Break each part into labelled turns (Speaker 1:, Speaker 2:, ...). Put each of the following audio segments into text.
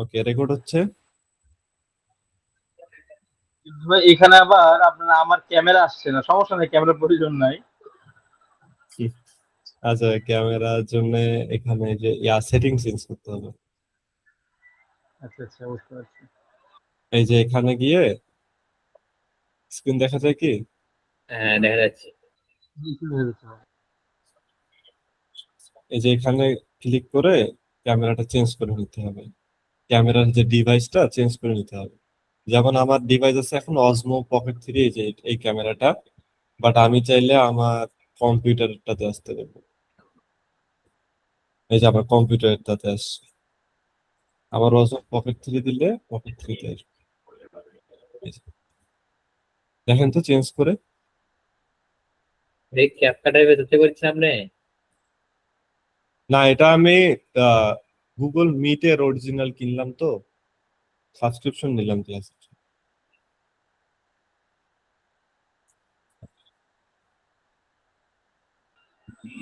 Speaker 1: ওকে, record হচ্ছে।
Speaker 2: ভাই এখানে আবার আপনার আমার ক্যামেরা আসছে না, সমস্যা নেই, ক্যামেরার প্রয়োজন নাই।
Speaker 1: আচ্ছা, ক্যামেরার জন্য এখানে যে সেটিং চেঞ্জ করতে হবে।
Speaker 2: আচ্ছা আচ্ছা, বুঝতে পারছি।
Speaker 1: এই যে এখানে গিয়ে স্ক্রিন দেখা যায় কি?
Speaker 3: হ্যাঁ, দেখা যাচ্ছে।
Speaker 2: জি, শুরু হয়ে গেছে ভাই।
Speaker 1: এই যে এখানে ক্লিক করে ক্যামেরাটা চেঞ্জ করে নিতে হবে। ক্যামেরার যে ডিভাইসটা চেঞ্জ করে নিতে হবে। যেমন আমার ডিভাইস আছে এখন অসমো পকেট থ্রি, এই যে এই ক্যামেরাটা। বাট আমি চাইলে আমার কম্পিউটারটাতে আসতে দেবো। এই যে আমার কম্পিউটারটাতে আসছে। আমার অসমো পকেট থ্রি দিলে পকেট থ্রিতে আসবে। এই যে, দেখেন তো চেঞ্জ করে।
Speaker 3: এই ক্যাপকাটার ভেতরতে করছেন আপনি?
Speaker 1: না, এটা আমি গুগল মিটের অরিজিনাল কিনলাম তো, সাবস্ক্রিপশন নিলাম ক্লাস।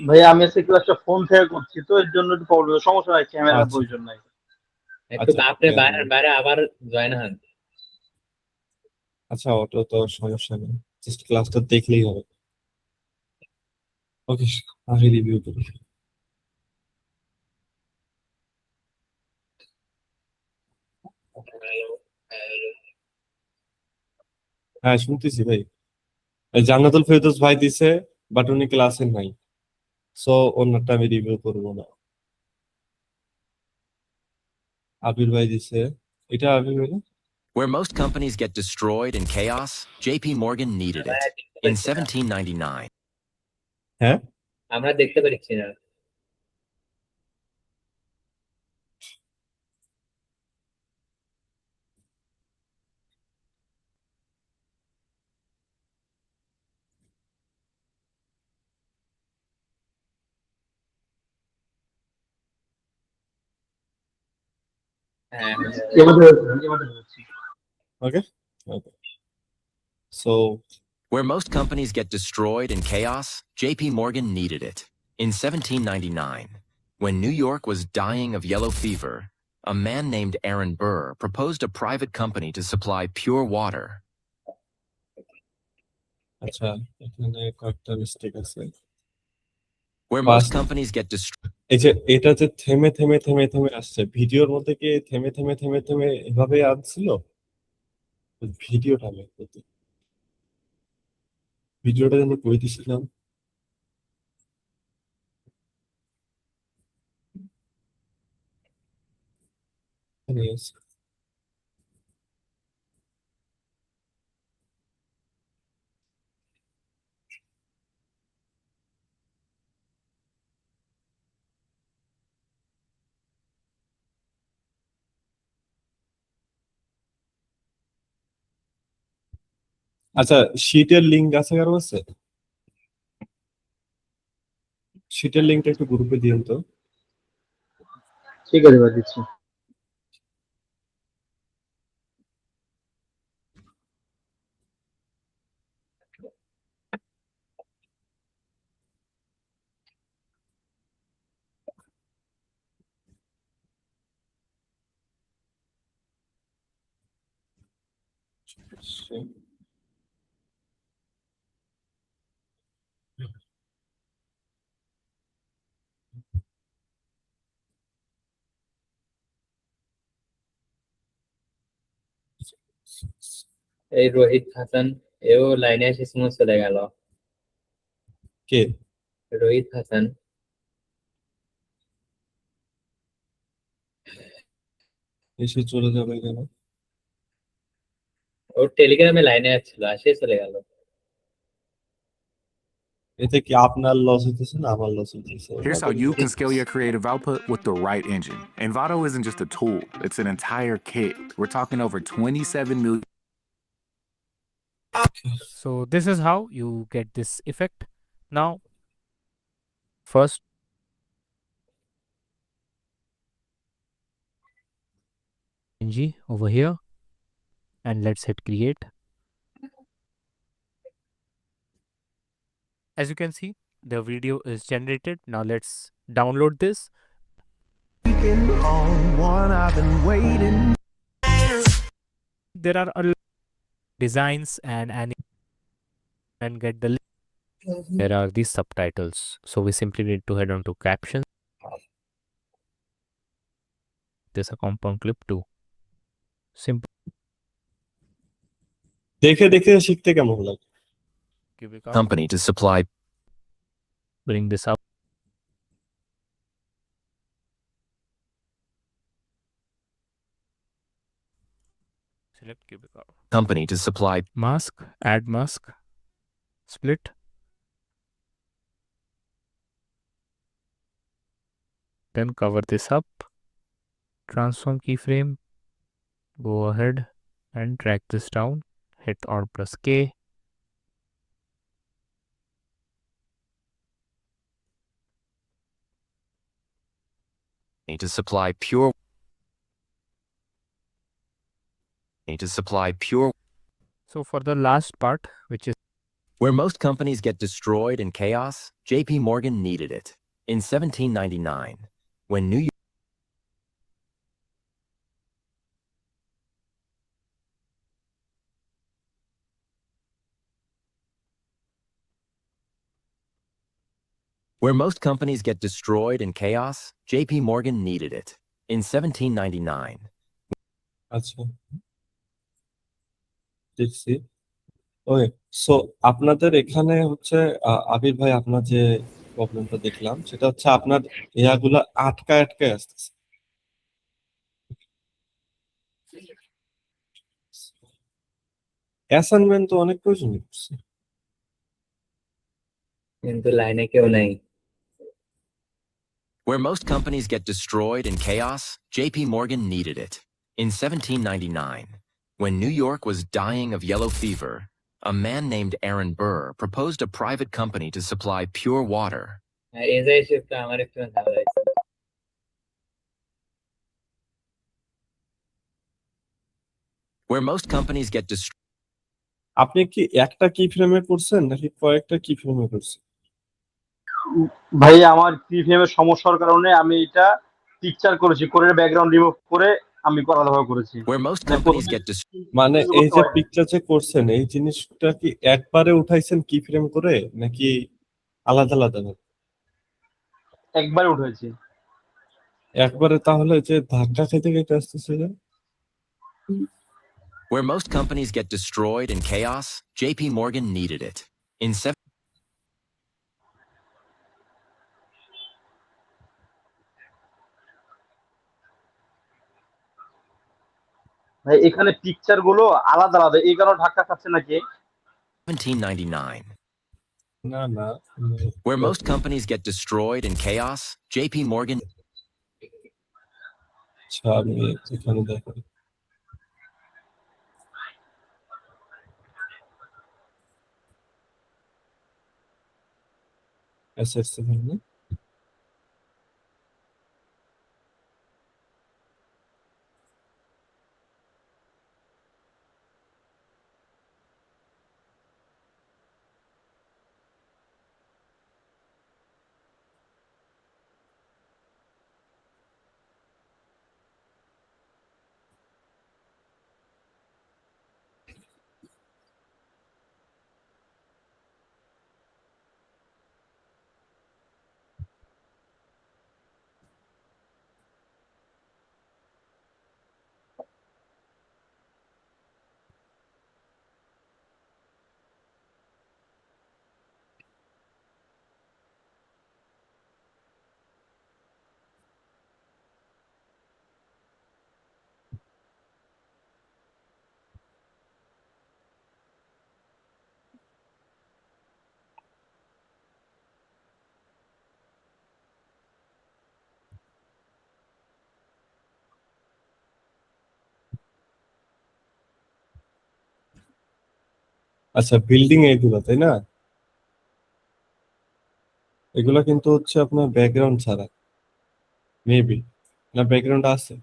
Speaker 2: ভাই আমি আজকে ক্লাসটা ফোন থেকে করছি, তো এর জন্য একটু প্রবলেম, সমস্যা নাই, ক্যামেরার
Speaker 1: আচ্ছা
Speaker 2: প্রয়োজন নাই।
Speaker 3: একটু
Speaker 1: আচ্ছা,
Speaker 3: আপনি বাইরে বাইরে আবার জয়েন হন।
Speaker 1: আচ্ছা, ওটা তো সমস্যা নেই, জাস্ট ক্লাসটা দেখলেই হবে। ওকে, আগে রিভিউ করি। হ্যাঁ, শুনতেছি ভাই। এই জান্নাতুল ফেরদৌস ভাই দিছে, বাট উনি ক্লাসে নাই। সো অন্যটা আমি রিভিউ করবো না। আবির ভাই দিছে। এটা আবির ভাই না?
Speaker 4: Where most companies get destroyed in chaos, JP Morgan needed it. In 1799,
Speaker 1: হ্যাঁ,
Speaker 3: আমরা দেখতে পাচ্ছি না। হ্যাঁ,
Speaker 2: এবার ধরেছি, এবার ধরেছি।
Speaker 1: Okay okay. So
Speaker 4: where most companies get destroyed in chaos, JP Morgan needed it. In 1799, when New York was dying of yellow fever, a man named Aaron Burr proposed a private company to supply pure water.
Speaker 1: আচ্ছা, এখানে কয়েকটা mistake আছে।
Speaker 4: Where most
Speaker 1: first,
Speaker 4: companies get destroyed.
Speaker 1: এই যে এটা যে থেমে থেমে থেমে থেমে আসছে, ভিডিওর মধ্যে কি থেমে থেমে থেমে থেমে এভাবে আসছিল? ভিডিওটা আমি ভিডিওটা যেন কই দিছিলাম। এখানে আছে। আচ্ছা, শীটের লিঙ্ক আছে কারো আছে? শীটের লিঙ্কটা একটু গ্রুপে দিন তো।
Speaker 2: ঠিক আছে ভাই, দিচ্ছি।
Speaker 3: এই রোহিত হাসান, এও লাইনে এসে স্মুথ চলে গেল।
Speaker 1: কে?
Speaker 3: রোহিত হাসান।
Speaker 1: এসে চলে যাবে কেন?
Speaker 3: ওর টেলিগ্রামে লাইনে আসছিল, আসে চলে গেল।
Speaker 1: এতে কি আপনার লস হইতেছে না আমার লস হইতেছে?
Speaker 5: Here's how you can scale your creative output with the right engine. Envato isn't just a tool, it's an entire kit. We're talking over 27 million.
Speaker 6: So this is how you get this effect. Now first ng over here and let's hit create. As you can see, the video is generated. Now let's download this. There are a lot of designs and get the link. There are these subtitles. So we simply need to head on to captions. There's a compound clip too. Simple
Speaker 1: দেখে দেখে শিখতে কেমন লাগে?
Speaker 6: cubic out.
Speaker 4: Company to supply
Speaker 6: Bring this up. Select cubic out.
Speaker 4: company to supply
Speaker 6: Mask, add mask, split. Then cover this up. Transform keyframe. Go ahead and drag this down. Hit Alt plus K.
Speaker 4: to supply pure to supply pure
Speaker 6: So for the last part, which is
Speaker 4: where most companies get destroyed in chaos, JP Morgan needed it. In 1799, when New York Where most companies get destroyed in chaos, JP Morgan needed it. In 1799,
Speaker 1: আচ্ছা, দেখছি। ওকে, so আপনাদের এখানে হচ্ছে আবির ভাই, আপনার যে প্রবলেমটা দেখলাম সেটা হচ্ছে আপনার ইয়াগুলা আটকায় আটকায় আসতেছে। অ্যাসাইনমেন্ট তো অনেক প্রয়োজন করছে।
Speaker 3: কিন্তু লাইনে কেউ নাই।
Speaker 4: where most companies get destroyed in chaos, JP Morgan needed it. In 1799, when New York was dying of yellow fever, a man named Aaron Burr proposed a private company to supply pure water.
Speaker 3: এই যে শিফটটা আমার একটু ঝামেলা হয়েছে।
Speaker 4: Where most companies get destroyed.
Speaker 1: আপনি কি একটা কি ফ্রেমে করছেন নাকি কয়েকটা কি ফ্রেমে করছেন?
Speaker 2: ভাই আমার প্রিমিয়ামের সমস্যার কারণে আমি এটা পিকচার করেছি, করে ব্যাকগ্রাউন্ড রিমুভ করে আমি আলাদাভাবে করেছি।
Speaker 4: Where most companies get destroyed.
Speaker 1: মানে এই যে পিকচার যে করছেন এই জিনিসটা কি একবারে উঠাইছেন কি ফ্রেম করে নাকি আলাদা আলাদা?
Speaker 2: একবারে উঠেছি।
Speaker 1: একবারে তাহলে যে ধাক্কা খেতে খেতে আসতেছে যে
Speaker 4: Where most companies get destroyed in chaos, JP Morgan needed it. In
Speaker 2: ভাই এখানে পিকচার গুলো আলাদা আলাদা, এই কারণে ধাক্কা খাচ্ছে নাকি?
Speaker 4: 1799,
Speaker 1: না না,
Speaker 4: where most companies get destroyed in chaos, JP Morgan.
Speaker 1: আচ্ছা আমি এখানে দেখো অ্যাসেটস এখানে আচ্ছা বিল্ডিং এইগুলো তাই না? এগুলা কিন্তু হচ্ছে আপনার ব্যাকগ্রাউন্ড ছাড়া মেবি, না ব্যাকগ্রাউন্ড আছে?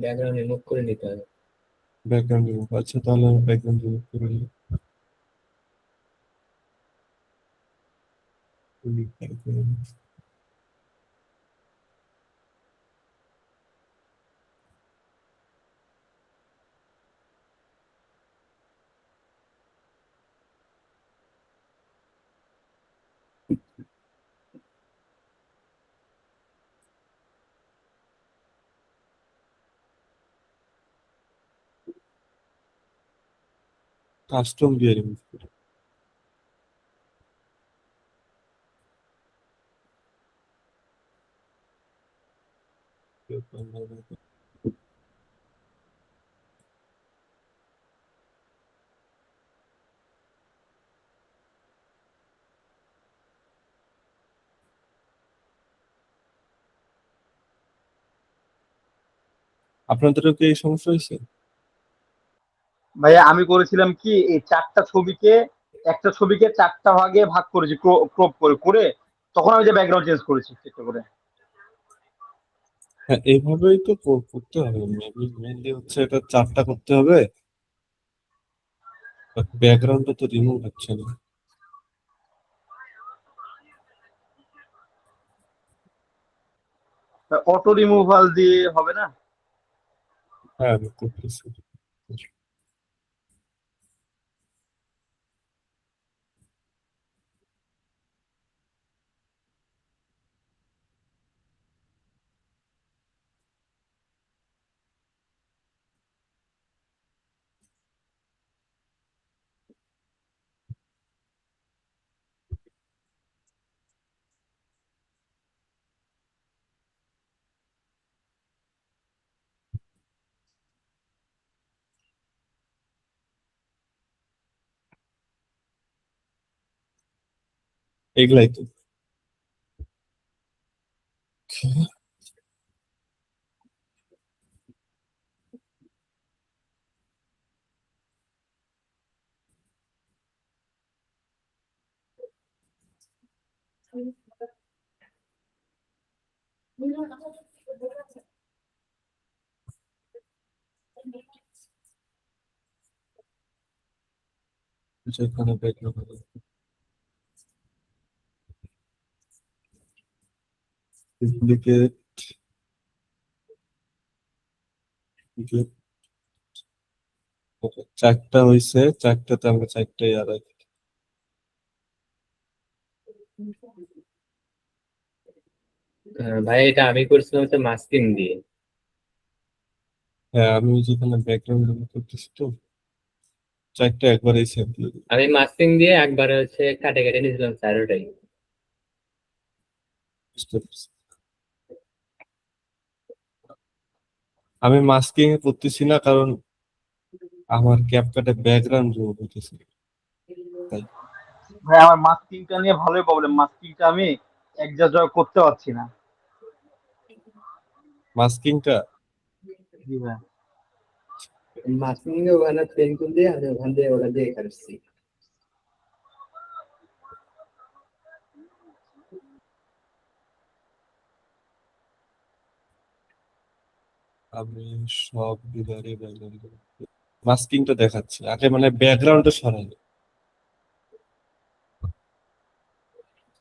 Speaker 3: ব্যাকগ্রাউন্ড রিমুভ করে নিতে হবে।
Speaker 1: ব্যাকগ্রাউন্ড রিমুভ, আচ্ছা তাহলে আমি ব্যাকগ্রাউন্ড রিমুভ করে নিই। কাস্টম দিয়ে রিমুভ করি। আপনাদেরও কি এই সমস্যা হয়েছে?
Speaker 2: ভাইয়া আমি করেছিলাম কি, এই একটা ছবিকে 4টা ভাগে ভাগ করেছি, ক্রপ করে করে তখন আমি যে ব্যাকগ্রাউন্ড চেঞ্জ করেছি চেষ্টা করে।
Speaker 1: হ্যাঁ, এইভাবেই তো করতে হবে। মেনলি হচ্ছে এটা 4টা করতে হবে, ব্যাকগ্রাউন্ডটা তো রিমুভ হচ্ছে না।
Speaker 2: অটো রিমুভাল দিয়ে হবে না?
Speaker 1: হ্যাঁ, আমি করতেছি। এগুলাই তো। যেখানে ব্যাকগ্রাউন্ড ডুপ্লিকেট, 4টা হয়েছে, 4টাতে আমরা 4টাই আর
Speaker 3: ভাই এটা আমি করছিলাম হচ্ছে মাস্কিং দিয়ে।
Speaker 1: হ্যাঁ, আমি যেখানে ব্যাকগ্রাউন্ড করতেছি তো 4টা একবারেই সেভ দিয়ে দিই।
Speaker 3: আমি মাস্কিং দিয়ে একবার হচ্ছে কাটে কেটে নিয়েছিলাম চারোটাই।
Speaker 1: বুঝতে পারছি। আমি মাস্কিং এ করতেছি না, কারণ আমার ক্যাপকাটে ব্যাকগ্রাউন্ড রিমুভ হইতেছে, তাই।
Speaker 2: ভাই আমার মাস্কিংটা নিয়ে ভালোই প্রবলেম, মাস্কিংটা আমি অ্যাডজাস্ট করতে পারছি না।
Speaker 1: মাস্কিংটা
Speaker 2: জি ভাই।
Speaker 3: মাস্কিং এ ওখানে পেন্সিল দিয়ে আমি ওখান দিয়ে ওটা দিয়ে কাটছি।
Speaker 1: আমি সব বিভাগে ব্যাকগ্রাউন্ড মাস্কিংটা দেখাচ্ছি আগে, মানে ব্যাকগ্রাউন্ডটা সরাই।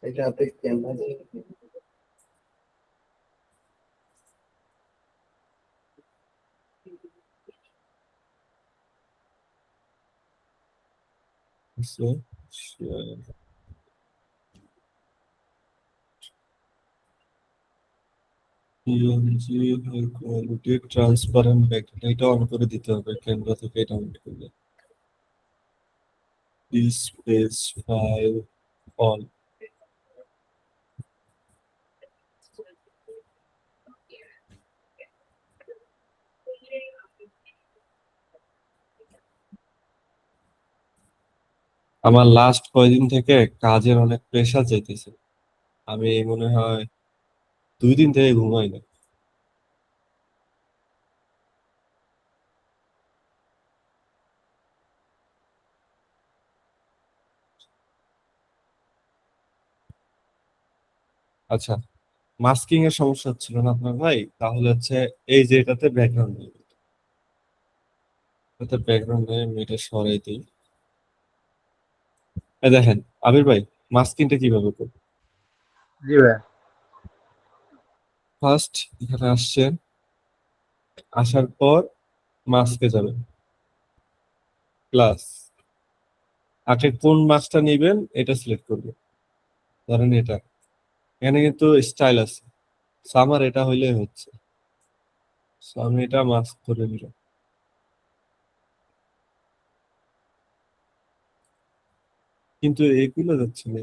Speaker 3: এটা আপনি ক্যানভাসে
Speaker 1: PNG high quality transparent background এটা অন করে দিতে হবে ক্যানভা থেকে ডাউনলোড করলে। Space file on. আমার লাস্ট কয়দিন থেকে কাজের অনেক প্রেশার যাইতেছে, আমি মনে হয় 2 দিন থেকে ঘুমাই না। আচ্ছা, মাস্কিং এর সমস্যা হচ্ছিল না আপনার ভাই? তাহলে হচ্ছে এই যে এটাতে ব্যাকগ্রাউন্ড নেই, এটাতে ব্যাকগ্রাউন্ড নেই, আমি এটা সরাই দিই। এই দেখেন আবির ভাই, মাস্কিংটা কিভাবে করবো?
Speaker 2: জি ভাই।
Speaker 1: ফার্স্ট এখানে আসছেন, আসার পর মাস্কে যাবেন, প্লাস আগে কোন মাস্কটা নিবেন এটা সিলেক্ট করবেন। ধরেন এটা, এখানে কিন্তু স্টাইল আছে, So আমার এটা হইলে হচ্ছে, So আমি এটা মাস্ক করে নিলাম। কিন্তু এগুলো যাচ্ছে না,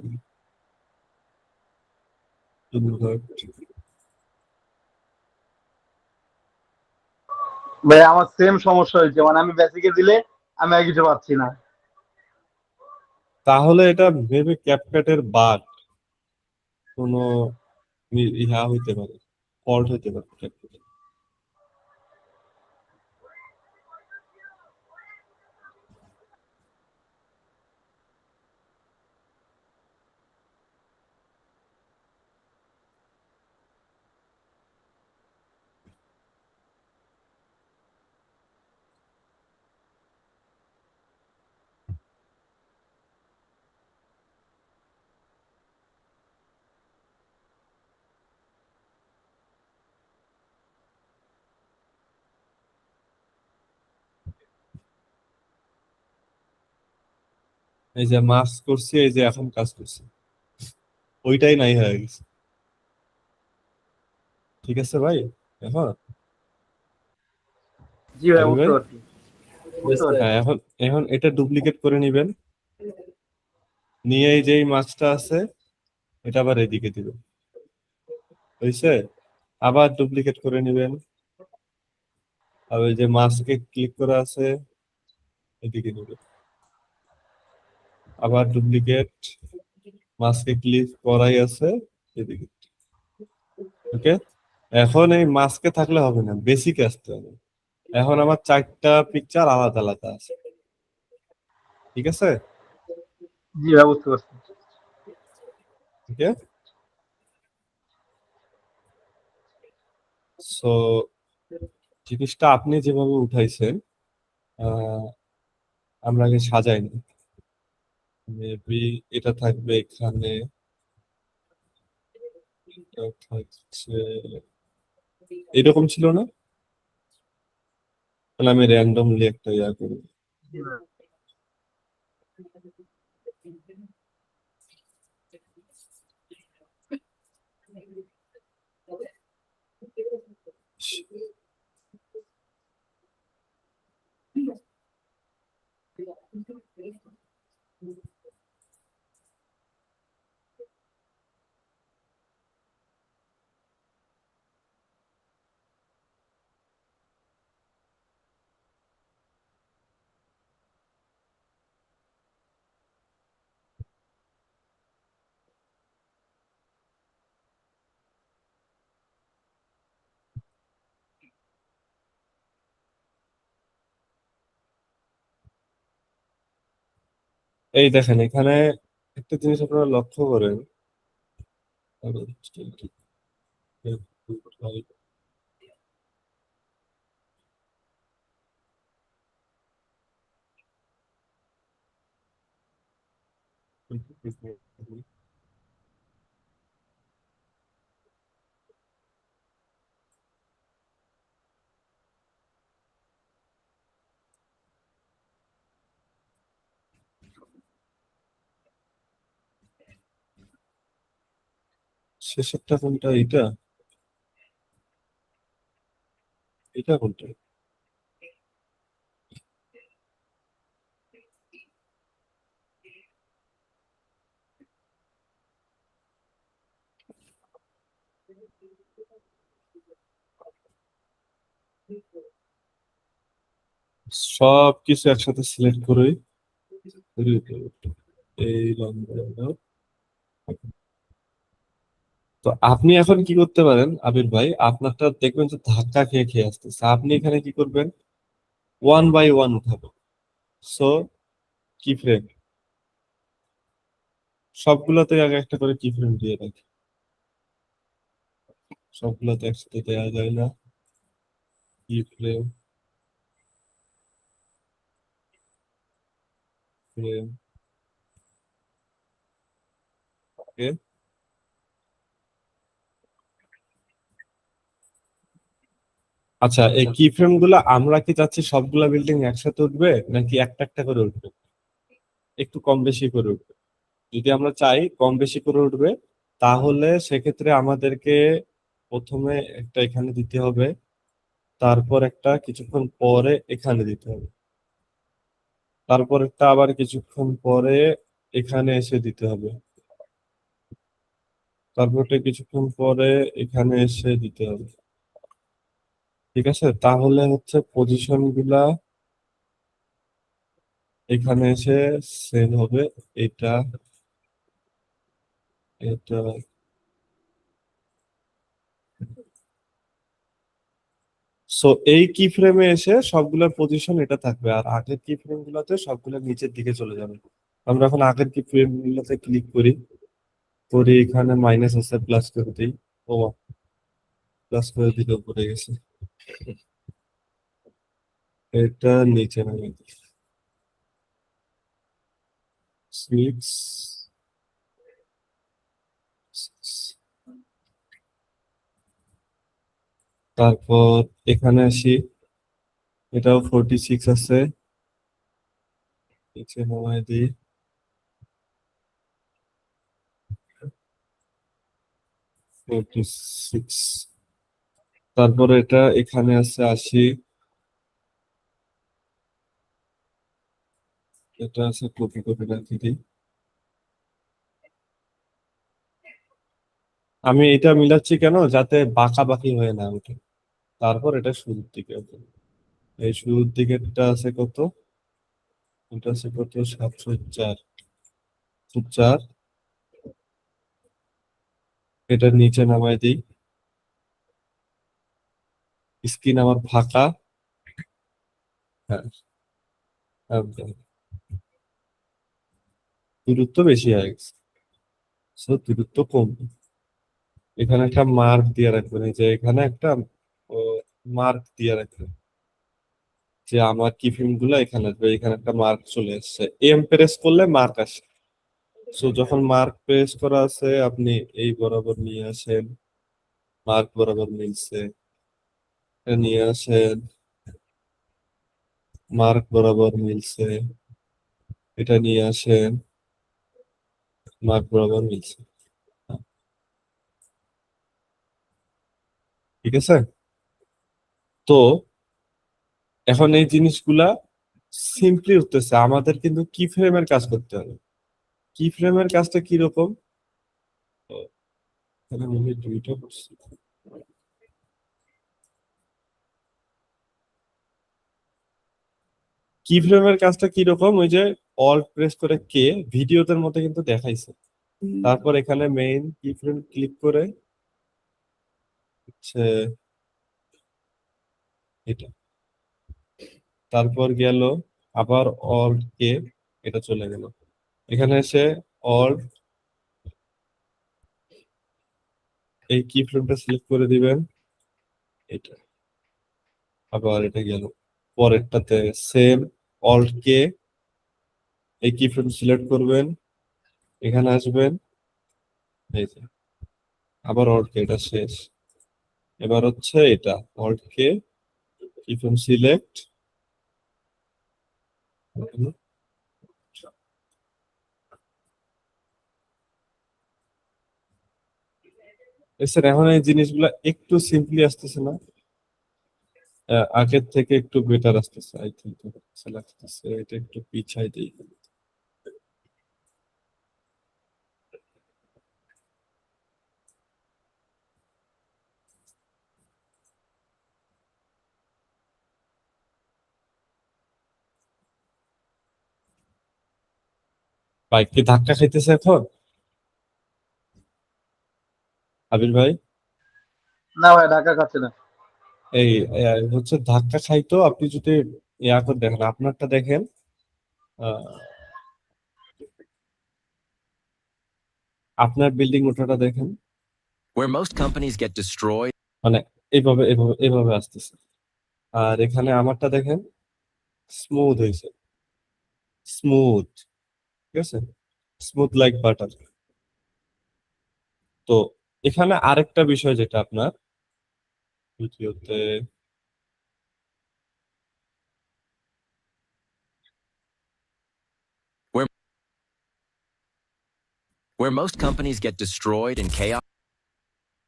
Speaker 2: ভাই আমার সেম সমস্যা হয়েছে, মানে আমি বেসিকে দিলে আমি আর কিছু পাচ্ছি না।
Speaker 1: তাহলে এটা ভেবে ক্যাপকাটের বাগ কোনো ইহা হইতে পারে, ফল্ট হইতে পারে CapCut-এ। এই যে মাস্ক করছি, এই যে এখন কাজ করছি, ওইটাই নাই হয়ে গেছে। ঠিক আছে ভাই, এখন
Speaker 2: জি ভাই,
Speaker 1: আবির
Speaker 2: বুঝতে
Speaker 1: ভাই,
Speaker 2: পারছি, বুঝতে পারছি।
Speaker 1: হ্যাঁ এখন এখন এটা ডুপ্লিকেট করে নিবেন, নিয়ে এই যে মাছটা আছে এটা আবার এদিকে দিবেন, হয়েছে? আবার ডুপ্লিকেট করে নিবেন, আর ওই যে মাছকে ক্লিক করা আছে এদিকে নিবেন, আবার ডুপ্লিকেট, মাছকে ক্লিক করাই আছে এদিকে। ওকে, এখন এই মাছকে থাকলে হবে না, বেসিকে আসতে হবে। এখন আমার 4টা পিকচার আলাদা আলাদা আছে, ঠিক আছে?
Speaker 2: জি ভাই, বুঝতে পারছি।
Speaker 1: ঠিক আছে, সো জিনিসটা আপনি যেভাবে উঠাইছেন, আহ আমরা আগে সাজাইনি, মেবি এটা থাকবে এখানে, এটা থাকছে এরকম ছিল না? তাহলে আমি র্যান্ডমলি একটা ইয়া করি।
Speaker 2: জি ভাই।
Speaker 1: এই দেখেন এখানে একটা জিনিস আপনারা লক্ষ্য করেন, শেষেরটা কোনটা? এটা, এটা কোনটা? সব কিছু একসাথে সিলেক্ট করে এই লম্বা। তো আপনি এখন কি করতে পারেন আবির ভাই, আপনারটা দেখবেন যে ধাক্কা খেয়ে খেয়ে আসতেছে, আপনি এখানে কি করবেন, 1 বাই 1 উঠাবেন। সো কি ফ্রেম, সবগুলোতে আগে একটা করে কি ফ্রেম দিয়ে রাখি, সবগুলোতে একসাথে দেওয়া যায় না, কি ফ্রেম, ফ্রেম, ওকে। আচ্ছা, এই কি ফ্রেম গুলা আমরা কি চাচ্ছি সবগুলা বিল্ডিং একসাথে উঠবে নাকি একটা একটা করে উঠবে, একটু কম বেশি করে উঠবে? যদি আমরা চাই কম বেশি করে উঠবে, তাহলে সেক্ষেত্রে আমাদেরকে প্রথমে একটা এখানে দিতে হবে, তারপর একটা কিছুক্ষণ পরে এখানে দিতে হবে, তারপর একটা আবার কিছুক্ষণ পরে এখানে এসে দিতে হবে, তারপর একটা কিছুক্ষণ পরে এখানে এসে দিতে হবে। ঠিক আছে, তাহলে হচ্ছে পজিশন গুলা এখানে এসে সেম হবে। এটা এটা সো এই কি ফ্রেমে এসে সবগুলোর পজিশন এটা থাকবে, আর আগের কি ফ্রেম গুলোতে সবগুলো নিচের দিকে চলে যাবে। আমরা এখন আগের কি ফ্রেম গুলোতে ক্লিক করি, করে এখানে মাইনাস আছে প্লাস করে দিই। ও, প্লাস করে দিলে উপরে গেছে, এটা নিচে নামে সিক্স। তারপর এখানে আসি, এটাও 46 আছে, নিচে নামায় দিই 46। তারপরে এটা এখানে আছে 80, এটা আছে কপি করে রাখি দিই। আমি এটা মিলাচ্ছি কেন, যাতে বাঁকা বাকি হয়ে না ওঠে। তারপর এটা শুরুর দিকে হবে। এই শুরুর দিকেরটা আছে কত, এটা আছে কত 704, 4। এটা নিচে নামাই দিই, স্ক্রিন আমার ফাঁকা। হ্যাঁ, একদম। দূরত্ব বেশি হয়ে গেছে, So, দূরত্ব কম। এখানে একটা মার্ক দিয়ে রাখবেন, এই যে এখানে একটা মার্ক দিয়ে রাখবেন যে আমার কি ফিল্ম গুলো এখানে আসবে, এখানে একটা মার্ক চলে এসছে, এম প্রেস করলে মার্ক আসে। সো যখন মার্ক প্রেস করা আছে আপনি এই বরাবর নিয়ে আসেন, মার্ক বরাবর মিলছে, এটা নিয়ে আসেন, মার্ক বরাবর মিলছে, এটা নিয়ে আসেন, মার্ক বরাবর মিলছে। ঠিক আছে, তো এখন এই জিনিসগুলা সিম্পলি উঠতেছে, আমাদের কিন্তু কি ফ্রেমের কাজ করতে হবে। কি ফ্রেমের কাজটা কিরকম, তো এখানে মনে হয় দুইটা করছি। কি ফ্রেমের কাজটা কিরকম, ওই যে অল্ট প্রেস করে কে ভিডিওদের মধ্যে কিন্তু দেখাইছে। তারপর এখানে মেইন কি ফ্রেম ক্লিক করে হচ্ছে এটা, তারপর গেল আবার অল্ট কে, এটা চলে গেল। এখানে এসে অল্ট এই কি ফ্রেমটা সিলেক্ট করে দিবেন, এটা আবার এটা গেল পরেরটাতে, সেম অল্ট কে এই কি ফ্রেম সিলেক্ট করবেন, এখানে আসবেন, এই যে আবার অল্ট কে, এটা শেষ। এবার হচ্ছে এটা অল্ট কে কি ফ্রেম সিলেক্ট, স্যার এখন এই জিনিসগুলো একটু সিম্পলি আসতেছে না, আগের থেকে একটু বেটার আসতেছে, আই থিঙ্ক লাগতেছে, এটা একটু পিছাই দিই। বাইক কি ধাক্কা খাইতেছে এখন, আবির ভাই?
Speaker 2: না ভাই, ঢাকা খাচ্ছে না।
Speaker 1: এই হচ্ছে ধাক্কা খাইতো, আপনি যদি ইয়া করে দেখেন, আপনারটা দেখেন, আহ, আপনার বিল্ডিং ওঠাটা দেখেন,
Speaker 4: Where most companies get destroyed.
Speaker 1: মানে এইভাবে এইভাবে এইভাবে আসতেছে। আর এখানে আমারটা দেখেন, স্মুথ হয়েছে, স্মুথ। ঠিক আছে, স্মুথ লাইক বাটার। তো এখানে আরেকটা বিষয় যেটা আপনার ভিডিওতে
Speaker 4: Where most companies get destroyed in chaos.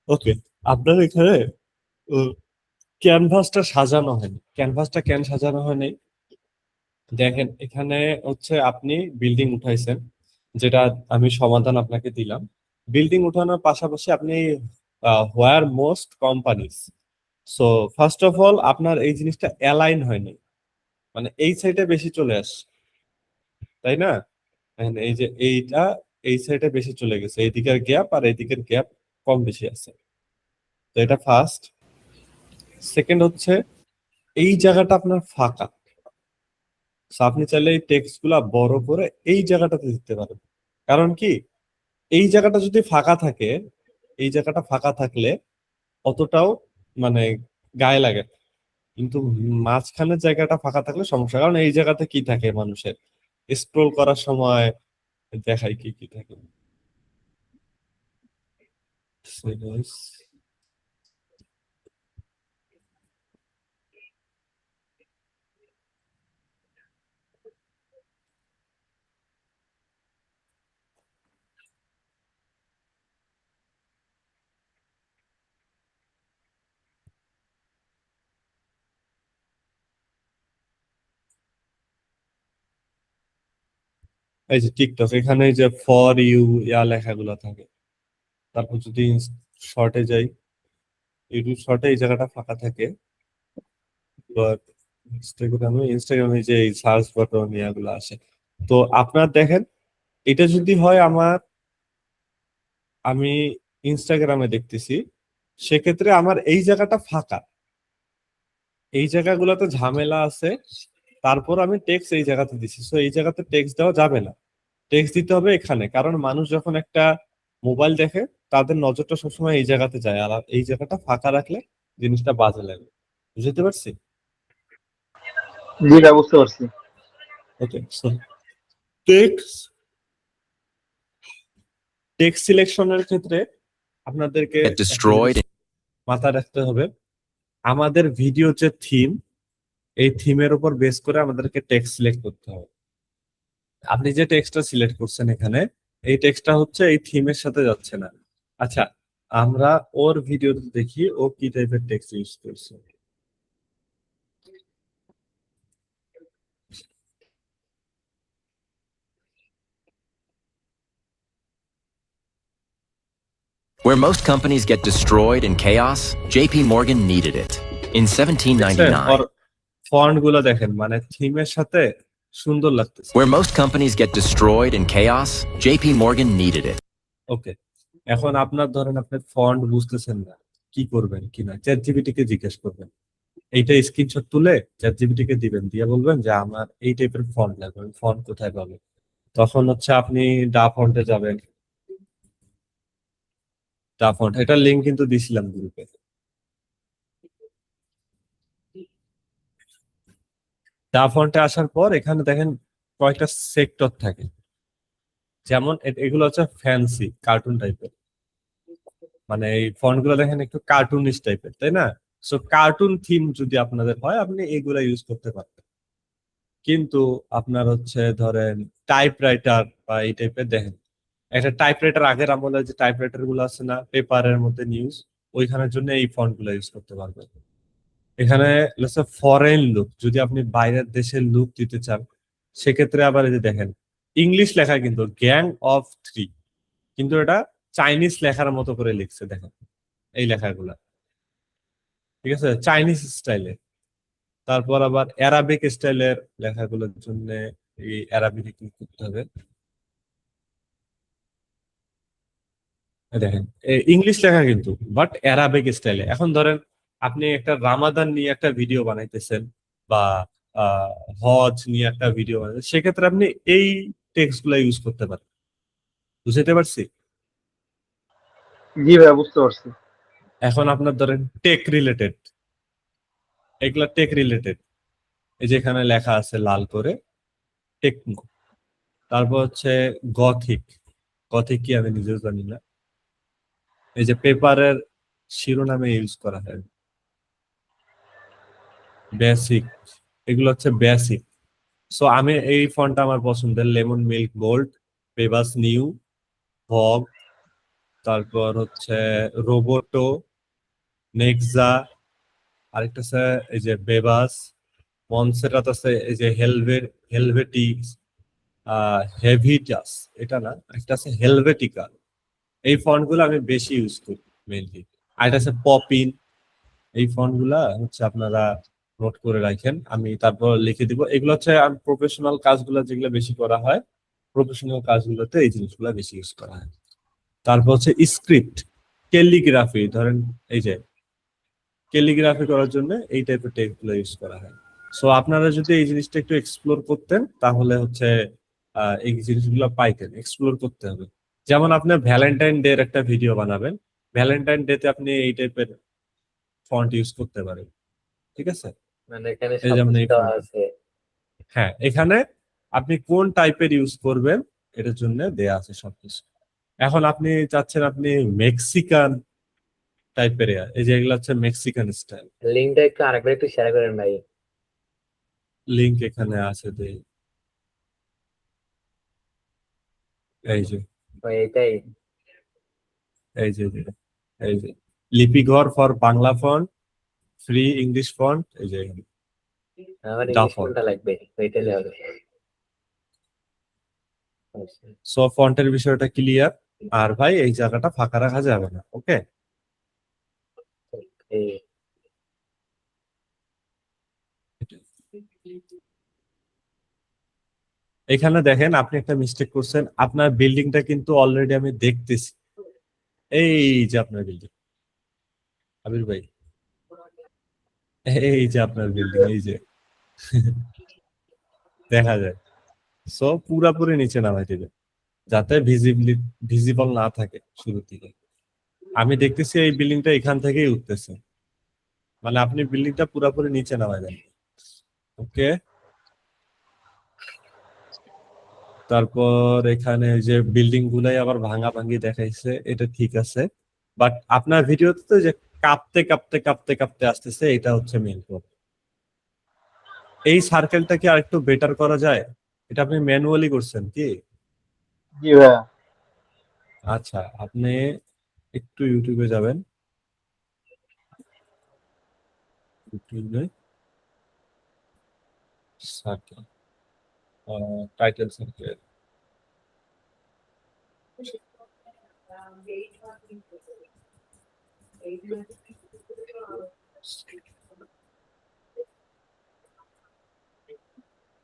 Speaker 1: ওকে, আপনার এখানে ক্যানভাসটা সাজানো হয়নি। ক্যানভাসটা কেন সাজানো হয়নি? দেখেন এখানে হচ্ছে আপনি বিল্ডিং উঠাইছেন, যেটা আমি সমাধান আপনাকে দিলাম। বিল্ডিং উঠানোর পাশাপাশি আপনি where most companies, so first of all আপনার এই জিনিসটা অ্যালাইন হয়নি, মানে এই সাইডে বেশি চলে আসছে, তাই না? দেখেন এই যে এইটা এই সাইডে বেশি চলে গেছে, এইদিকের গ্যাপ আর এইদিকের গ্যাপ কম বেশি আছে। তো এটা ফার্স্ট। সেকেন্ড হচ্ছে এই জায়গাটা আপনার ফাঁকা, So আপনি চাইলে এই টেক্সট গুলা বড় করে এই জায়গাটাতে দিতে পারেন। কারণ কি, এই জায়গাটা যদি ফাঁকা থাকে, এই জায়গাটা ফাঁকা থাকলে অতটাও মানে গায়ে লাগে না। কিন্তু মাঝখানের জায়গাটা ফাঁকা থাকলে সমস্যা, কারণ এই জায়গাতে কি থাকে মানুষের স্ক্রোল করার সময় দেখাই কি কি থাকে। So guys, এই যে টিকটক, এখানে এই যে ফর ইউ লেখাগুলো থাকে। তারপর যদি শর্টে যাই, ইউটিউব শর্টে এই জায়গাটা ফাঁকা থাকে। বাট ইনস্টাগ্রামে যে সার্চ বাটন ইয়াগুলো আসে। তো আপনার দেখেন এটা যদি হয় আমি ইনস্টাগ্রামে দেখতেছি, সেক্ষেত্রে আমার এই জায়গাটা ফাঁকা, এই জায়গাগুলোতে ঝামেলা আছে, তারপর আমি টেক্সট এই জায়গাতে দিছি। সো এই জায়গাতে টেক্সট দেওয়া যাবে না, টেক্সট দিতে হবে এখানে। কারণ মানুষ যখন একটা মোবাইল দেখে তাদের নজরটা সবসময় এই জায়গাতে যায়, আর এই জায়গাটা ফাঁকা রাখলে জিনিসটা বাজে লাগে। বুঝতে পারছি?
Speaker 2: জি ভাই, বুঝতে পারছি।
Speaker 1: ওকে, সো টেক্সট টেক্সট সিলেকশনের ক্ষেত্রে আপনাদেরকে
Speaker 4: Get destroyed.
Speaker 1: মাথায় রাখতে হবে, আমাদের ভিডিও যে থিম, এই থিমের উপর বেস করে আমাদেরকে টেক্সট সিলেক্ট করতে হবে। আপনি যে টেক্সটটা সিলেক্ট করছেন এখানে, এই টেক্সটটা হচ্ছে এই থিমের সাথে যাচ্ছে না। আচ্ছা, আমরা ওর ভিডিওতে দেখি ও কি টাইপের টেক্সট ইউজ করছে।
Speaker 4: Where most companies get destroyed in chaos, JP Morgan needed it. In 1799.
Speaker 1: Or font গুলো দেখেন, মানে থিমের সাথে সুন্দর লাগতেছে।
Speaker 4: Where most companies get destroyed in chaos, JP Morgan needed it.
Speaker 1: ওকে, এখন আপনার ধরেন আপনি ফন্ট বুঝতেছেন না, কি করবেন কিনা, চ্যাটজিপিটি কে জিজ্ঞেস করবেন। এইটা স্ক্রিনশট তুলে চ্যাটজিপিটি কে দিবেন, দিয়ে বলবেন যে আমার এই টাইপের ফন্ট লাগবে, ফন্ট কোথায় পাবে। তখন হচ্ছে আপনি ডা ফন্টে যাবেন। ডা ফন্ট, এটার লিংক কিন্তু দিছিলাম গ্রুপে। ডা ফন্টে আসার পর এখানে দেখেন কয়েকটা সেক্টর থাকে, যেমন এগুলো হচ্ছে ফ্যান্সি কার্টুন টাইপের, মানে এই ফন্ট গুলো দেখেন একটু কার্টুনিস্ট টাইপের, তাই না? সো কার্টুন থিম যদি আপনাদের হয় আপনি এগুলা ইউজ করতে পারবেন। কিন্তু আপনার হচ্ছে ধরেন টাইপরাইটার বা এই টাইপের, দেখেন একটা টাইপরাইটার আগের আমলে যে টাইপরাইটার গুলো আছে না, পেপারের মধ্যে নিউজ, ওইখানের জন্য এই ফন্ট গুলো ইউজ করতে পারবেন। এখানে ফরেন লুক, যদি আপনি বাইরের দেশের লুক দিতে চান, সেক্ষেত্রে আবার এই যে দেখেন ইংলিশ লেখা কিন্তু গ্যাং অফ 3, কিন্তু এটা চাইনিজ লেখার মতো করে লিখছে, দেখেন এই লেখাগুলা, ঠিক আছে, চাইনিজ স্টাইলে। তারপর আবার অ্যারাবিক স্টাইলের লেখাগুলোর জন্য এই অ্যারাবিক ক্লিক করতে হবে। দেখেন ইংলিশ লেখা কিন্তু, বাট অ্যারাবিক স্টাইলে। এখন ধরেন আপনি একটা রামাদান নিয়ে একটা ভিডিও বানাইতেছেন, বা হজ নিয়ে একটা ভিডিও বানাইতেছেন, সেক্ষেত্রে আপনি এই টেক্সট গুলা ইউজ করতে পারেন। বুঝতে পারছি?
Speaker 2: জি ভাই, বুঝতে পারছি।
Speaker 1: এখন আপনার ধরেন টেক রিলেটেড, এগুলা টেক রিলেটেড, এই যে এখানে লেখা আছে লাল করে টেকনো। তারপর হচ্ছে গথিক, গথিক কি আমি নিজেও জানি না, এই যে পেপারের শিরোনামে ইউজ করা হয়। বেসিক, এগুলো হচ্ছে বেসিক। সো আমি এই ফন্টটা আমার পছন্দের, লেমন মিল্ক বোল্ড, পেবাস নিউ, ভগ, তারপর হচ্ছে রোবোটো, নেক্সা, আরেকটা আছে এই যে বেবাস, মনসেরাত আছে এই যে হেলভেটিক্স, হেভিটাস, এটা না, একটা আছে হেলভেটিকা। এই ফন্ট গুলো আমি বেশি ইউজ করি মেইনলি। আর এটা আছে পপিন। এই ফন্ট গুলা হচ্ছে আপনারা নোট করে রাখেন, আমি তারপর লিখে দিব। এগুলো হচ্ছে প্রফেশনাল কাজগুলো যেগুলো বেশি করা হয়, প্রফেশনাল কাজগুলোতে এই জিনিসগুলো বেশি ইউজ করা হয়। তারপর হচ্ছে স্ক্রিপ্ট, ক্যালিগ্রাফি, ধরেন এই যে ক্যালিগ্রাফি করার জন্য এই টাইপের টেক্সট গুলো ইউজ করা হয়। সো আপনারা যদি এই জিনিসটা একটু এক্সপ্লোর করতেন তাহলে হচ্ছে এই জিনিসগুলো পাইতেন। এক্সপ্লোর করতে হবে। যেমন আপনি ভ্যালেন্টাইন ডে এর একটা ভিডিও বানাবেন, ভ্যালেন্টাইন ডে তে আপনি এই টাইপের ফন্ট ইউজ করতে পারেন, ঠিক আছে?
Speaker 3: মানে এখানে
Speaker 1: এই যেমন
Speaker 3: সবকিছু
Speaker 1: এই
Speaker 3: দেওয়া
Speaker 1: ফন্ট,
Speaker 3: আছে।
Speaker 1: হ্যাঁ এখানে আপনি কোন টাইপের ইউজ করবেন এটার জন্য দেয়া আছে সবকিছু। এখন আপনি চাচ্ছেন আপনি মেক্সিকান টাইপের, এই যে এগুলো হচ্ছে মেক্সিকান স্টাইল।
Speaker 3: লিঙ্কটা একটু আরেকবার একটু শেয়ার করেন ভাই।
Speaker 1: লিংক এখানে আছে, এই যে
Speaker 3: ওই এটাই।
Speaker 1: এই যে এই যে Lipighor for Bangla font, free English font, এই যে
Speaker 3: আমার
Speaker 1: ডা
Speaker 3: ইংলিশ
Speaker 1: ফন্ট।
Speaker 3: কোনটা লাগবে ওইটাই হবে।
Speaker 1: সো ফন্টের বিষয়টা ক্লিয়ার। আর ভাই এই জায়গাটা ফাঁকা রাখা যাবে না, ওকে?
Speaker 3: এই
Speaker 1: এখানে দেখেন আপনি একটা মিস্টেক করছেন, আপনার বিল্ডিংটা কিন্তু অলরেডি আমি দেখতেছি। এই যে আপনার বিল্ডিং, আবির ভাই, এই যে আপনার বিল্ডিং, এই যে দেখা যায়। সো পুরাপুরি নিচে নামাই দিবে যাতে ভিজিবল না থাকে শুরুর দিকে। আমি দেখতেছি এই বিল্ডিংটা এখান থেকেই উঠতেছে, মানে আপনি বিল্ডিংটা পুরোপুরি নিচে নামাই দেন, ওকে? তারপর এখানে ওই যে বিল্ডিং গুলাই আবার ভাঙা ভাঙি দেখাইছে, এটা ঠিক আছে। বাট আপনার ভিডিওতে তো যে কাঁপতে কাঁপতে কাঁপতে কাঁপতে আসতেছে, এটা হচ্ছে মেইন প্রবলেম। এই সার্কেলটা কি আরেকটু বেটার করা যায়? এটা আপনি ম্যানুয়ালি করছেন কি?
Speaker 2: জি ভাইয়া।
Speaker 1: আচ্ছা, আপনি একটু ইউটিউবে যাবেন, ইউটিউবে সার্কেল, টাইটেল সার্কেল,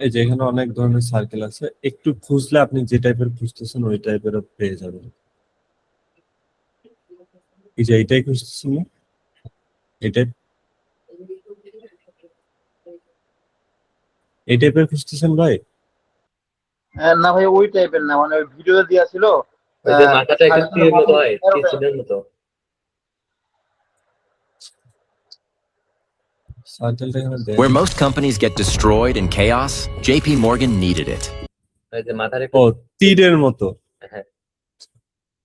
Speaker 1: এই যে এখানে অনেক ধরনের সার্কেল আছে, একটু খুঁজলে আপনি যে টাইপের খুঁজতেছেন ওই টাইপের পেয়ে যাবেন। এই যে এইটাই খুঁজতেছেন না, এটাই এই টাইপের খুঁজতেছেন ভাই?
Speaker 2: না ভাই ওই টাইপের না, মানে ওই ভিডিওতে দেওয়া ছিল
Speaker 3: ওই যে মাথাটা একটু
Speaker 2: সার্কেলের
Speaker 3: তীরের মতো
Speaker 2: মাঝে
Speaker 3: হয়,
Speaker 2: arrow
Speaker 3: তীর
Speaker 2: type।
Speaker 3: চিহ্নের মতো।
Speaker 1: সার্কেলটা এখানে দেন।
Speaker 4: Where most companies get destroyed in chaos, JP Morgan needed it.
Speaker 3: ওই যে মাথার একটু
Speaker 1: ও তীরের মতো,
Speaker 3: হ্যাঁ,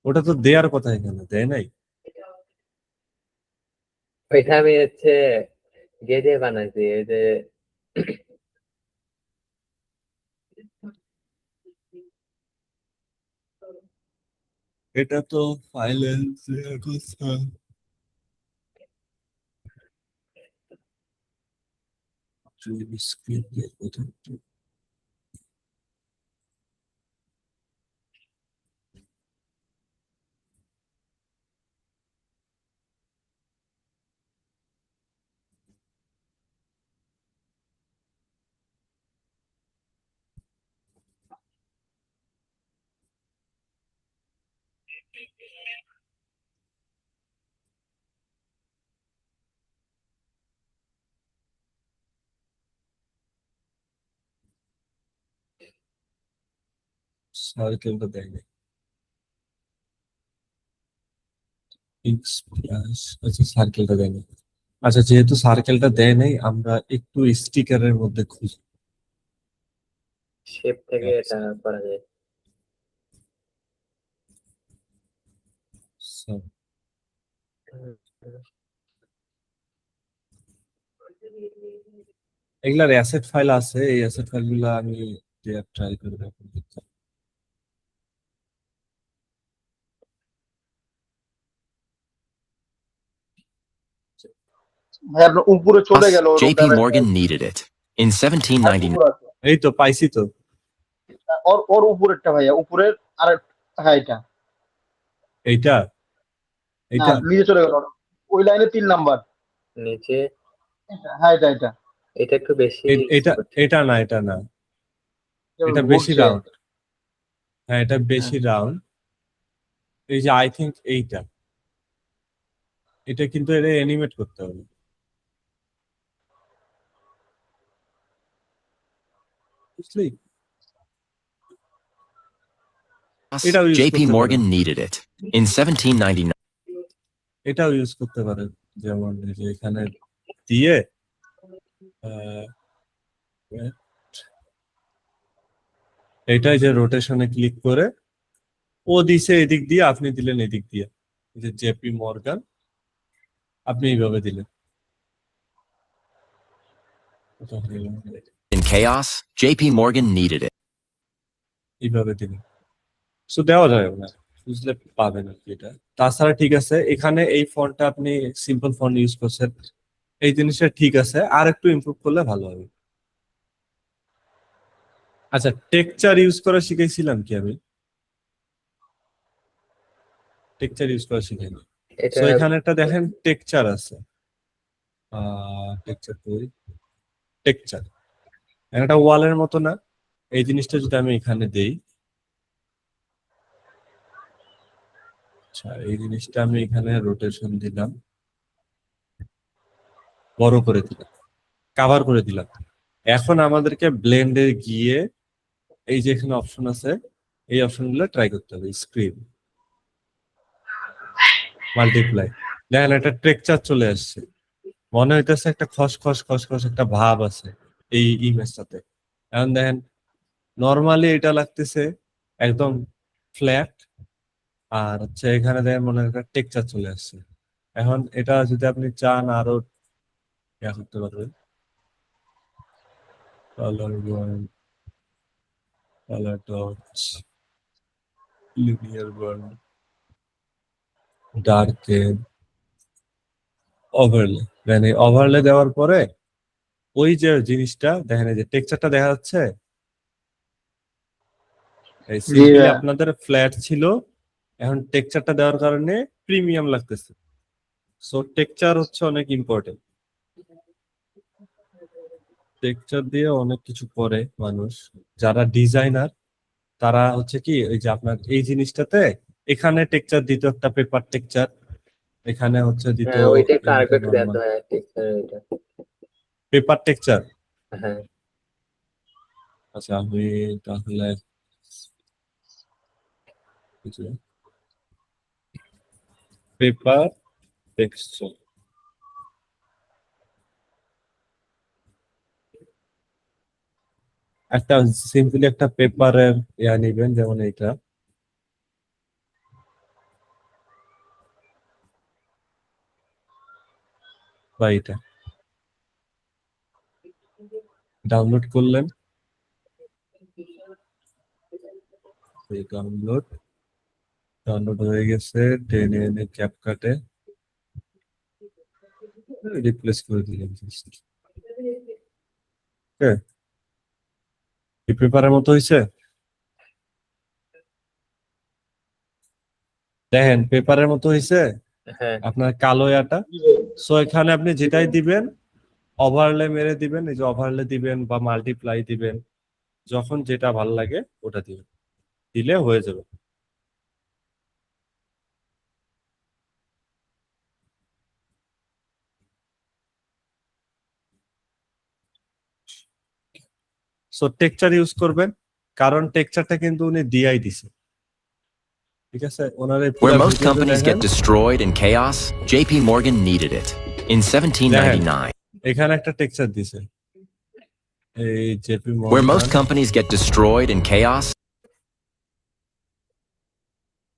Speaker 1: ওটা তো দেয়ার কথা, এখানে দেয় নাই।
Speaker 3: ওইটা আমি হচ্ছে গেজে বানাইছি। এই যে
Speaker 1: এটা তো ফাইলের কথা। সার্কেলটা দেয় নাই। আচ্ছা সার্কেলটা দেয় নাই। আচ্ছা যেহেতু সার্কেলটা দেয় নাই, আমরা একটু স্টিকারের মধ্যে খুঁজি।
Speaker 3: শেপ থেকে এটা করা যায়।
Speaker 1: So, এগুলার অ্যাসেট ফাইল আছে, এই অ্যাসেট ফাইল গুলা আমি ট্রাই করে দেখবো।
Speaker 2: ভাই আপনার উপরে চলে গেল ওই
Speaker 4: JP
Speaker 2: রুমটা।
Speaker 4: Morgan needed it. In 1799,
Speaker 2: উপরে আছে।
Speaker 1: এই তো পাইছি তো।
Speaker 2: ওর ওর উপরেরটা ভাইয়া, উপরের আর হ্যাঁ এটা।
Speaker 1: এইটা
Speaker 2: না
Speaker 1: এইটা
Speaker 2: নিচে চলে গেল, ওই লাইনে 3 নাম্বার।
Speaker 3: নিচে
Speaker 2: হ্যাঁ এটা এটা
Speaker 3: এটা একটু বেশি
Speaker 1: এটা
Speaker 3: spot।
Speaker 1: এটা না, এটা না, এটা বেশি
Speaker 2: ঘুরছে।
Speaker 1: রাউন্ড। হ্যাঁ, এটা বেশি রাউন্ড। এই যে আই থিঙ্ক এইটা, এটা কিন্তু এটা অ্যানিমেট করতে হবে, বুঝলি? এটাও ইউজ
Speaker 4: JP
Speaker 1: করতে পারেন,
Speaker 4: Morgan needed it. In 1799,
Speaker 1: এটাও ইউজ করতে পারেন। যেমন এই যে এখানে দিয়ে আহ, এটাই যে রোটেশনে ক্লিক করে ও দিছে এদিক দিয়ে, আপনি দিলেন এদিক দিয়ে, এই যে জেপি মর্গান আপনি এইভাবে দিলেন।
Speaker 4: in chaos, JP Morgan needed it.
Speaker 1: এইভাবে দিলেন, সো দেওয়া যায় না, বুঝলে পাবেন আর কি এটা। তাছাড়া ঠিক আছে, এখানে এই ফন্টটা আপনি সিম্পল ফন্ট ইউজ করছেন, এই জিনিসটা ঠিক আছে, আর একটু ইমপ্রুভ করলে ভালো হবে। আচ্ছা, টেক্সচার ইউজ করা শিখেছিলাম কি আমি? টেক্সচার ইউজ করা শিখাইনি।
Speaker 3: এটা
Speaker 1: সো এখানে একটা দেখেন টেক্সচার আছে, টেক্সচার কই, টেক্সচার একটা ওয়ালের মতো না? এই জিনিসটা যদি আমি এখানে দেই, আচ্ছা এই জিনিসটা আমি এখানে রোটেশন দিলাম, বড় করে দিলাম, কভার করে দিলাম। এখন আমাদেরকে ব্লেন্ডে গিয়ে এই যে এখানে অপশন আছে, এই অপশনগুলো ট্রাই করতে হবে। স্ক্রিন, মাল্টিপ্লাই, দেখেন একটা টেক্সচার চলে আসছে, মনে হইতেছে একটা খসখস খসখস একটা ভাব আছে এই ইমেজটাতে। এখন দেখেন নর্মালি এটা লাগতেছে একদম ফ্ল্যাট, আর হচ্ছে এখানে দেখেন মনে হয় একটা টেক্সচার চলে আসছে। এখন এটা যদি আপনি চান আরো ইয়া করতে পারবেন, colour born, colour dots, linear born, darken, overlay. দেখেন এই ওভারলে দেওয়ার পরে ওই যে জিনিসটা দেখেন, এই যে টেক্সচারটা দেখা যাচ্ছে, এই
Speaker 2: জি
Speaker 1: সিম্পলি
Speaker 2: ভাইয়া।
Speaker 1: আপনাদের ফ্ল্যাট ছিল, এখন টেক্সচারটা দেওয়ার কারণে প্রিমিয়াম লাগতেছে। সো টেক্সচার হচ্ছে অনেক ইম্পর্টেন্ট, টেক্সচার দিয়ে অনেক কিছু করে মানুষ, যারা ডিজাইনার তারা হচ্ছে কি ওই যে আপনার এই জিনিসটাতে এখানে টেক্সচার দিত, একটা পেপার টেক্সচার, এখানে হচ্ছে দিত
Speaker 3: হ্যাঁ ওইটা একটু
Speaker 1: এমনি
Speaker 3: আরেকটু একটু
Speaker 1: নর্মাল
Speaker 3: দেখতে হয় টেক্সচার ওইটা।
Speaker 1: Paper texture.
Speaker 3: হ্যাঁ
Speaker 1: আচ্ছা আমি তাহলে পেপার টেক্সচার একটা সিম্পলি একটা পেপারের ইয়া নিবেন, যেমন এইটা, বা এটা ডাউনলোড করলেন, এই ডাউনলোড ডাউনলোড হয়ে গেছে, টেনে এনে ক্যাপকাটে রিপ্লেস করে দিলেন। এই পেপারের মতো হয়েছে, দেখেন পেপারের মতো হয়েছে
Speaker 3: হ্যাঁ
Speaker 1: আপনার কালো ইয়াটা। সো এখানে আপনি যেটাই দিবেন ওভারলে মেরে দিবেন, এই যে ওভারলে দিবেন বা মাল্টিপ্লাই দিবেন, যখন যেটা ভালো লাগে ওটা দিবেন, দিলে হয়ে যাবে। সো টেক্সচার ইউজ করবেন, কারণ টেক্সচারটা কিন্তু উনি দিয়াই দিছে, ঠিক আছে? ওনার এই পুরো
Speaker 4: Where most
Speaker 1: ভিডিওতে
Speaker 4: companies
Speaker 1: দেখেন,
Speaker 4: get destroyed in chaos, JP Morgan needed it. In 1799,
Speaker 1: এখানে একটা টেক্সচার দিছে, এই JP
Speaker 4: where most
Speaker 1: Morgan,
Speaker 4: companies get destroyed in chaos,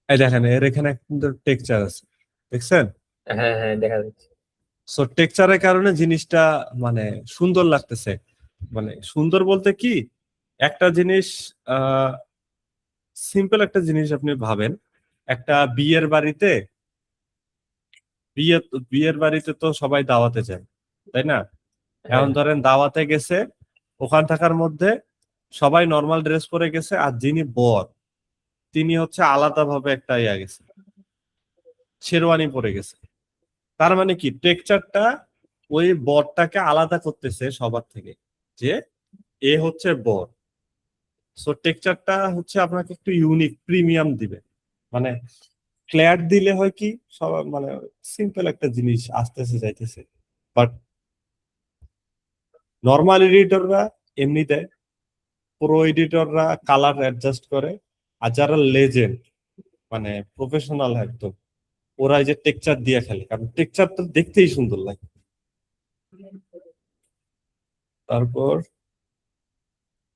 Speaker 1: এই দেখেন এর এখানে কিন্তু টেক্সচার আছে, দেখছেন?
Speaker 3: হ্যাঁ হ্যাঁ দেখা যাচ্ছে।
Speaker 1: সো টেক্সচারের কারণে জিনিসটা মানে সুন্দর লাগতেছে। মানে সুন্দর বলতে কি, একটা জিনিস সিম্পল একটা জিনিস আপনি ভাবেন, একটা বিয়ের বাড়িতে বিয়ের বাড়িতে তো সবাই দাওয়াতে যায়, তাই না? এখন
Speaker 2: হ্যাঁ।
Speaker 1: ধরেন দাওয়াতে গেছে, ওখান থাকার মধ্যে সবাই নর্মাল ড্রেস পরে গেছে, আর যিনি বর তিনি হচ্ছে আলাদাভাবে একটা ইয়া গেছে, শেরওয়ানি পরে গেছে। তার মানে কি টেক্সচারটা ওই বরটাকে আলাদা করতেছে সবার থেকে, যে এ হচ্ছে বর। সো টেক্সচারটা হচ্ছে আপনাকে একটু ইউনিক প্রিমিয়াম দিবে। মানে ক্ল্যাড দিলে হয় কি সব মানে সিম্পল একটা জিনিস আসতেছে যাইতেছে, বাট নর্মাল এডিটররা এমনি দেয়, প্রো এডিটররা কালার অ্যাডজাস্ট করে, আর যারা লেজেন্ড মানে প্রফেশনাল একদম, ওরা এই যে টেক্সচার দিয়ে খেলে, কারণ টেক্সচার তো দেখতেই সুন্দর লাগে। তারপর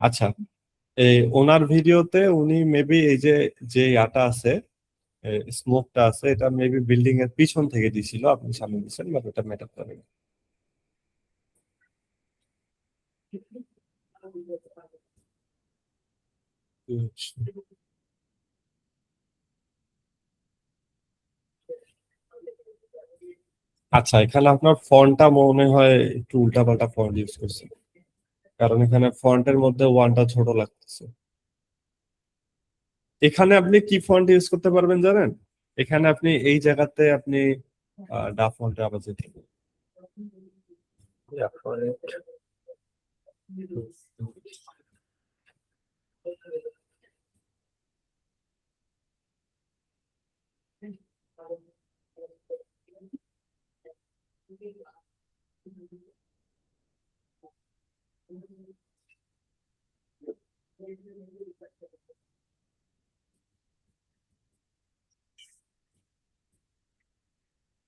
Speaker 1: আচ্ছা, এই ওনার ভিডিওতে উনি মেবি এই যে যে ইয়াটা আছে, স্মোকটা আছে, এটা মেবি বিল্ডিং এর পিছন থেকে দিছিল, আপনি সামনে দিচ্ছেন, বাট এটা ম্যাটার করে না। আচ্ছা, এখানে আপনার ফন্টটা মনে হয় একটু উল্টাপাল্টা ফন্ট ইউজ করছে, কারণ এখানে ফন্টের মধ্যে ওয়ানটা ছোট লাগতেছে। এখানে আপনি কি ফন্ট ইউজ করতে পারবেন জানেন? এখানে আপনি এই জায়গাতে আপনি ডা ফন্টে আবার যেতে পারবেন।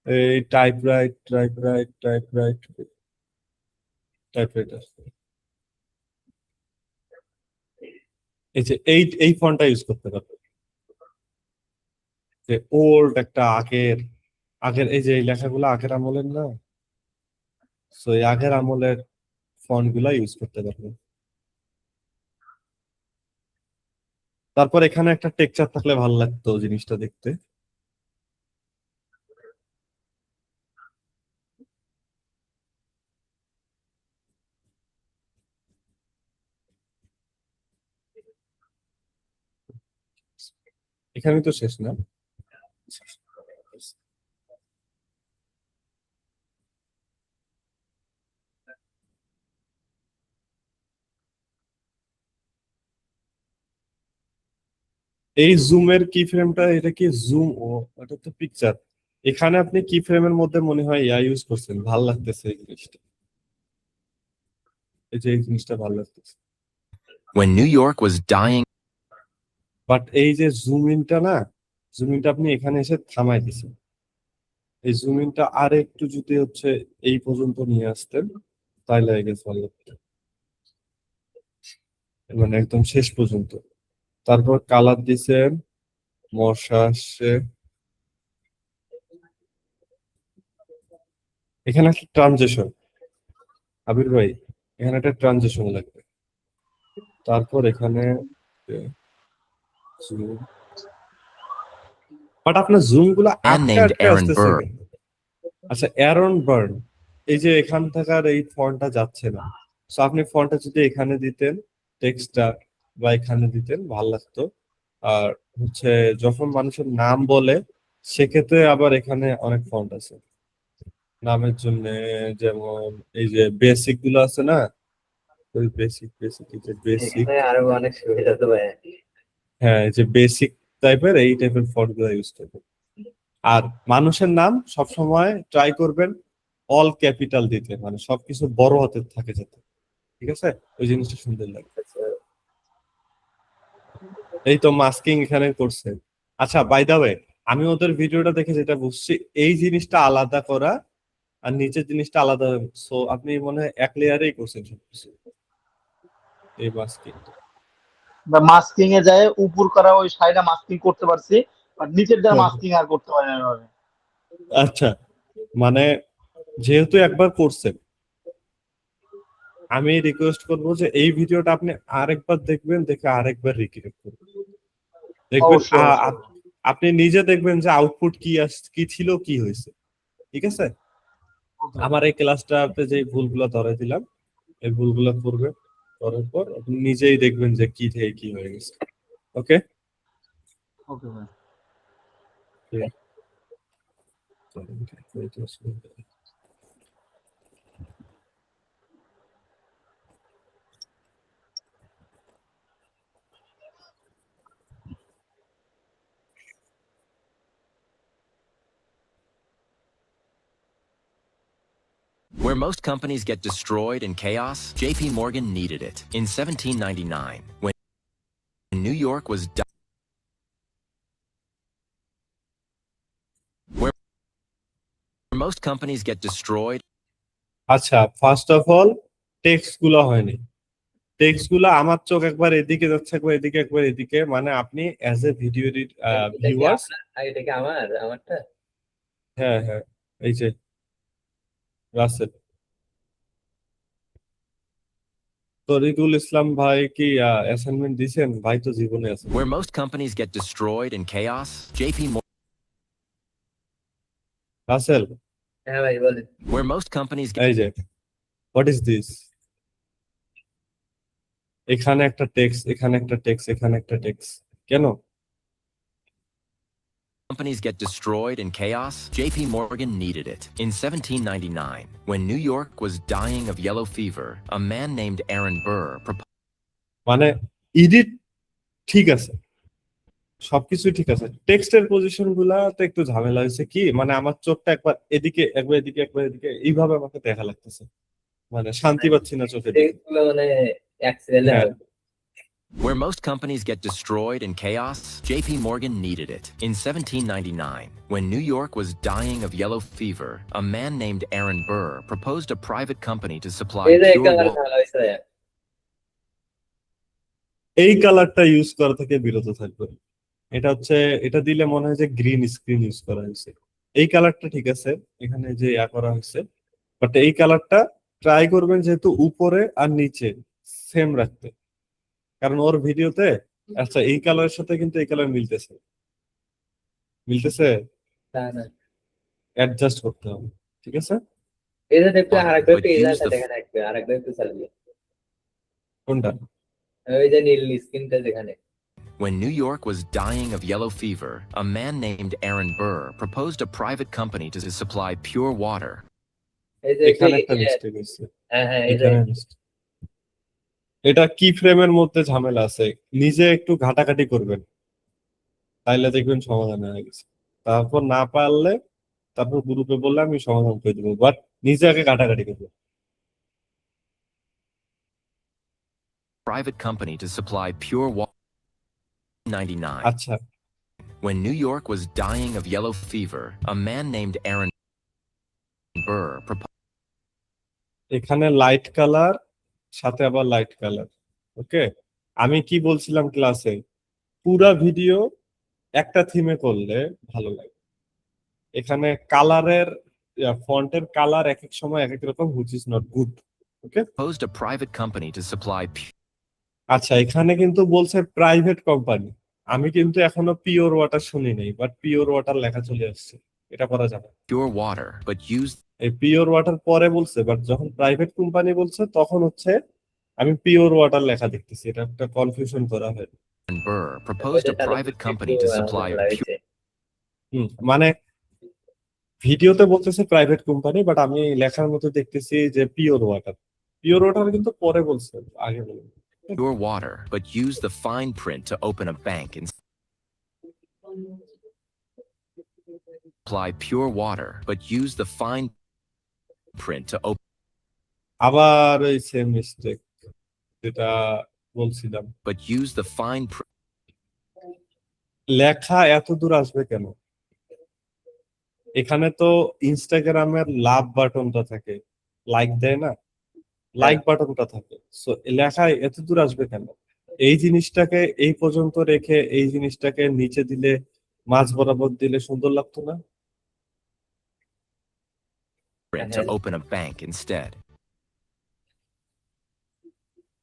Speaker 1: এই type right, type right, type right, type writer, এই যে এই ফন্টটা ইউজ করতে পারবেন, যে ওল্ড একটা আগের আগের এই যে এই লেখাগুলো আগের আমলের না, সো এই আগের আমলের ফন্ট গুলা ইউজ করতে পারবেন। তারপর এখানে একটা টেক্সচার থাকলে ভালো লাগতো জিনিসটা দেখতে। এখানে তো শেষ না। এই জুমের কি ফ্রেমটা, এটা কি জুম? ও এটা তো পিকচার। এখানে আপনি কি ফ্রেমের মধ্যে মনে হয় ইয়া ইউজ করছেন, ভাল লাগতেছে এই জিনিসটা, এই যে এই জিনিসটা ভাল লাগতেছে।
Speaker 4: When New York was dying
Speaker 1: but এই যে জুম ইনটা না, জুম ইনটা আপনি এখানে এসে থামাই দিছেন, এই জুম ইনটা আর একটু যদি হচ্ছে এই পর্যন্ত নিয়ে আসতেন তাহলে আই গেস ভালো লাগতো, মানে একদম শেষ পর্যন্ত। তারপর কালার দিছেন, মশা আসছে। এখানে একটা ট্রানজিশন, আবির ভাই, এখানে একটা ট্রানজিশন লাগবে। তারপর এখানে জুম, বাট আপনার জুম গুলো
Speaker 4: man
Speaker 1: আটকে
Speaker 4: named
Speaker 1: আটকে
Speaker 4: Aaron
Speaker 1: আসতেছে
Speaker 4: Burr
Speaker 1: কেন? আচ্ছা, অ্যারন বার্ন, এই যে এখান থাকার এই ফন্টটা যাচ্ছে না, সো আপনি ফন্টটা যদি এখানে দিতেন, টেক্সটটা বা এখানে দিতেন ভাল লাগতো। আর হচ্ছে যখন মানুষের নাম বলে সেক্ষেত্রে আবার এখানে অনেক ফন্ট আছে নামের জন্য, যেমন এই যে বেসিক গুলো আছে না, ওই বেসিক বেসিক এই যে বেসিক,
Speaker 3: এখানে আরো অনেক সুবিধা তো ভাই।
Speaker 1: হ্যাঁ এই যে বেসিক টাইপের এই টাইপের ফন্ট গুলো ইউজ করবেন। আর মানুষের নাম সবসময় ট্রাই করবেন অল ক্যাপিটাল দিতে, মানে সবকিছু বড় হাতের থাকে যাতে, ঠিক আছে, ওই জিনিসটা সুন্দর লাগে। এই তো মাস্কিং এখানে করছে। আচ্ছা, বাই দা ওয়ে, আমি ওদের ভিডিওটা দেখে যেটা বুঝছি, এই জিনিসটা আলাদা করা আর নিচের জিনিসটা আলাদা, সো আপনি মনে হয় এক লেয়ারেই করছেন সবকিছু এই মাস্কিং।
Speaker 2: বা মাস্কিং এ যায় উপর করা ওই সাইডে মাস্কিং করতে পারছি, আর নিচের দ্বারা
Speaker 1: হ্যাঁ,
Speaker 2: মাস্কিং আর করতে পারি না এভাবে।
Speaker 1: আচ্ছা, মানে যেহেতু একবার করছেন, আমি রিকোয়েস্ট করবো যে এই ভিডিওটা আপনি আরেকবার দেখবেন, দেখে আরেকবার রিক্রিয়েট করবেন, দেখবেন
Speaker 2: অবশ্যই অবশ্যই।
Speaker 1: আপনি নিজে দেখবেন যে আউটপুট কি কি ছিল, কি হয়েছে। ঠিক আছে? আমার এই ক্লাসটাতে যে ভুলগুলো ধরে দিলাম, এই ভুলগুলো করবে, করার পর আপনি নিজেই দেখবেন যে কি থেকে কি হয়ে গেছে। ওকে?
Speaker 2: ওকে ভাই।
Speaker 4: Where most companies get destroyed in chaos, JP Morgan needed it. In 1799, when New York was where most companies get destroyed
Speaker 1: আচ্ছা, ফার্স্ট অফ অল টেক্সট গুলো হয়নি। টেক্সট গুলো আমার চোখ একবার এদিকে যাচ্ছে, একবার এদিকে, একবার এদিকে, মানে আপনি অ্যাজ এ ভিডিও
Speaker 3: এটা কি
Speaker 1: ভিউয়ার্স।
Speaker 3: আপনার এটা কি আমারটা?
Speaker 1: হ্যাঁ হ্যাঁ, এই যে রাসেল তরিকুল ইসলাম ভাই কি অ্যাসাইনমেন্ট দিছেন? ভাই তো জীবনে আছে।
Speaker 4: where most companies get destroyed in chaos, JP Morgan
Speaker 1: Rasel,
Speaker 3: হ্যাঁ ভাই বলেন।
Speaker 4: where most companies get
Speaker 1: এই যে হোয়াট ইজ দিস? এখানে একটা টেক্সট, এখানে একটা টেক্সট, এখানে একটা টেক্সট, কেন?
Speaker 4: destroyed in chaos, JP Morgan needed it. In 1799, when New York was dying of yellow fever, a man named Aaron Burr proposed
Speaker 1: মানে এডিট ঠিক আছে, সবকিছু ঠিক আছে, টেক্সটের পজিশন গুলাতে একটু ঝামেলা হয়েছে। কি মানে আমার চোখটা একবার এদিকে, একবার এদিকে, একবার এদিকে, এইভাবে আমাকে দেখা লাগতেছে, মানে শান্তি পাচ্ছি না চোখের দিকে।
Speaker 3: টেক্সটগুলো মানে অ্যাক্সেলে
Speaker 1: হ্যাঁ,
Speaker 4: Where most companies get destroyed in chaos, JP Morgan needed it. In 1799, when New York was dying of yellow fever, a man named Aaron Burr proposed a private company to supply
Speaker 3: এই যে
Speaker 4: pure
Speaker 3: colour
Speaker 4: water.
Speaker 3: ভালো হয়েছে।
Speaker 1: এই কালারটা use করা থেকে বিরত থাকবে। এটা হচ্ছে, এটা দিলে মনে হয় যে গ্রিন স্ক্রিন ইউজ করা হয়েছে। এই কালারটা ঠিক আছে, এখানে যে করা হয়েছে, বাট এই কালারটা ট্রাই করবেন যেহেতু উপরে আর নিচে সেম রাখতে, কারণ ওর ভিডিওতে আচ্ছা এই কালারের সাথে কিন্তু এই কালার মিলতেছে, মিলতেছে,
Speaker 3: না না,
Speaker 1: অ্যাডজাস্ট করতে হবে। ঠিক আছে?
Speaker 3: এই যে একটু আরেকবার একটু
Speaker 4: But
Speaker 3: এই
Speaker 4: use
Speaker 3: জায়গাটা
Speaker 4: the
Speaker 3: দেখেন, একটু আরেকবার একটু চালিয়ে।
Speaker 1: কোনটা?
Speaker 3: ওই যে নীল স্ক্রিনটা যেখানে।
Speaker 4: When New York was dying of yellow fever, a man named Aaron Burr proposed a private company to supply pure water.
Speaker 3: এই যে
Speaker 1: এখানে একটা মিস্টেক হয়েছে,
Speaker 3: হ্যাঁ হ্যাঁ, এই যে
Speaker 1: এখানে mistake। এটা কি ফ্রেমের মধ্যে ঝামেলা আছে, নিজে একটু ঘাটাঘাটি করবেন, তাইলে দেখবেন সমাধান হয়ে গেছে। তারপর না পারলে তারপর গ্রুপে বললে আমি সমাধান করে দেবো, বাট নিজে আগে ঘাটাঘাটি করবো।
Speaker 4: Private company to supply pure water. 99.
Speaker 1: আচ্ছা,
Speaker 4: When New York was dying of yellow fever, a man named Aaron Burr proposed
Speaker 1: এখানে লাইট কালার, সাথে আবার লাইট কালার। ওকে, আমি কি বলছিলাম ক্লাসে, পুরা ভিডিও একটা থিমে করলে ভালো লাগে। এখানে কালারের, ফন্টের কালার এক এক সময় এক এক রকম, which is not good. Okay,
Speaker 4: a private company to supply
Speaker 1: আচ্ছা এখানে কিন্তু বলছে প্রাইভেট কোম্পানি, আমি কিন্তু এখনো পিওর ওয়াটার শুনি নাই, বাট পিওর ওয়াটার লেখা চলে আসছে, এটা করা যাবে।
Speaker 4: pure water, but used
Speaker 1: এই পিওর ওয়াটার পরে বলছে, বাট যখন প্রাইভেট কোম্পানি বলছে তখন হচ্ছে আমি পিওর ওয়াটার লেখা দেখতেছি, এটা একটা কনফিউশন করা হয়।
Speaker 4: and Burr proposed a private company to supply pure
Speaker 1: মানে ভিডিওতে বলতেছে প্রাইভেট কোম্পানি, বাট আমি লেখার মতো দেখতেছি যে পিওর ওয়াটার। পিওর ওয়াটার কিন্তু পরে বলছে, আগে বলুন।
Speaker 4: water, but use the fine print to open a bank and supply pure water, but use the fine print to open
Speaker 1: আবার ওই সেম মিস্টেক যেটা বলছিলাম,
Speaker 4: but use the fine print
Speaker 1: লেখা এত দূর আসবে কেন? এখানে তো ইনস্টাগ্রামের লাভ বাটনটা থাকে, লাইক দেয় না, লাইক বাটনটা থাকে, সো লেখা এত দূর আসবে কেন? এই জিনিসটাকে এই পর্যন্ত রেখে এই জিনিসটাকে নিচে দিলে, মাঝ বরাবর দিলে সুন্দর লাগতো না?
Speaker 4: to open a bank instead.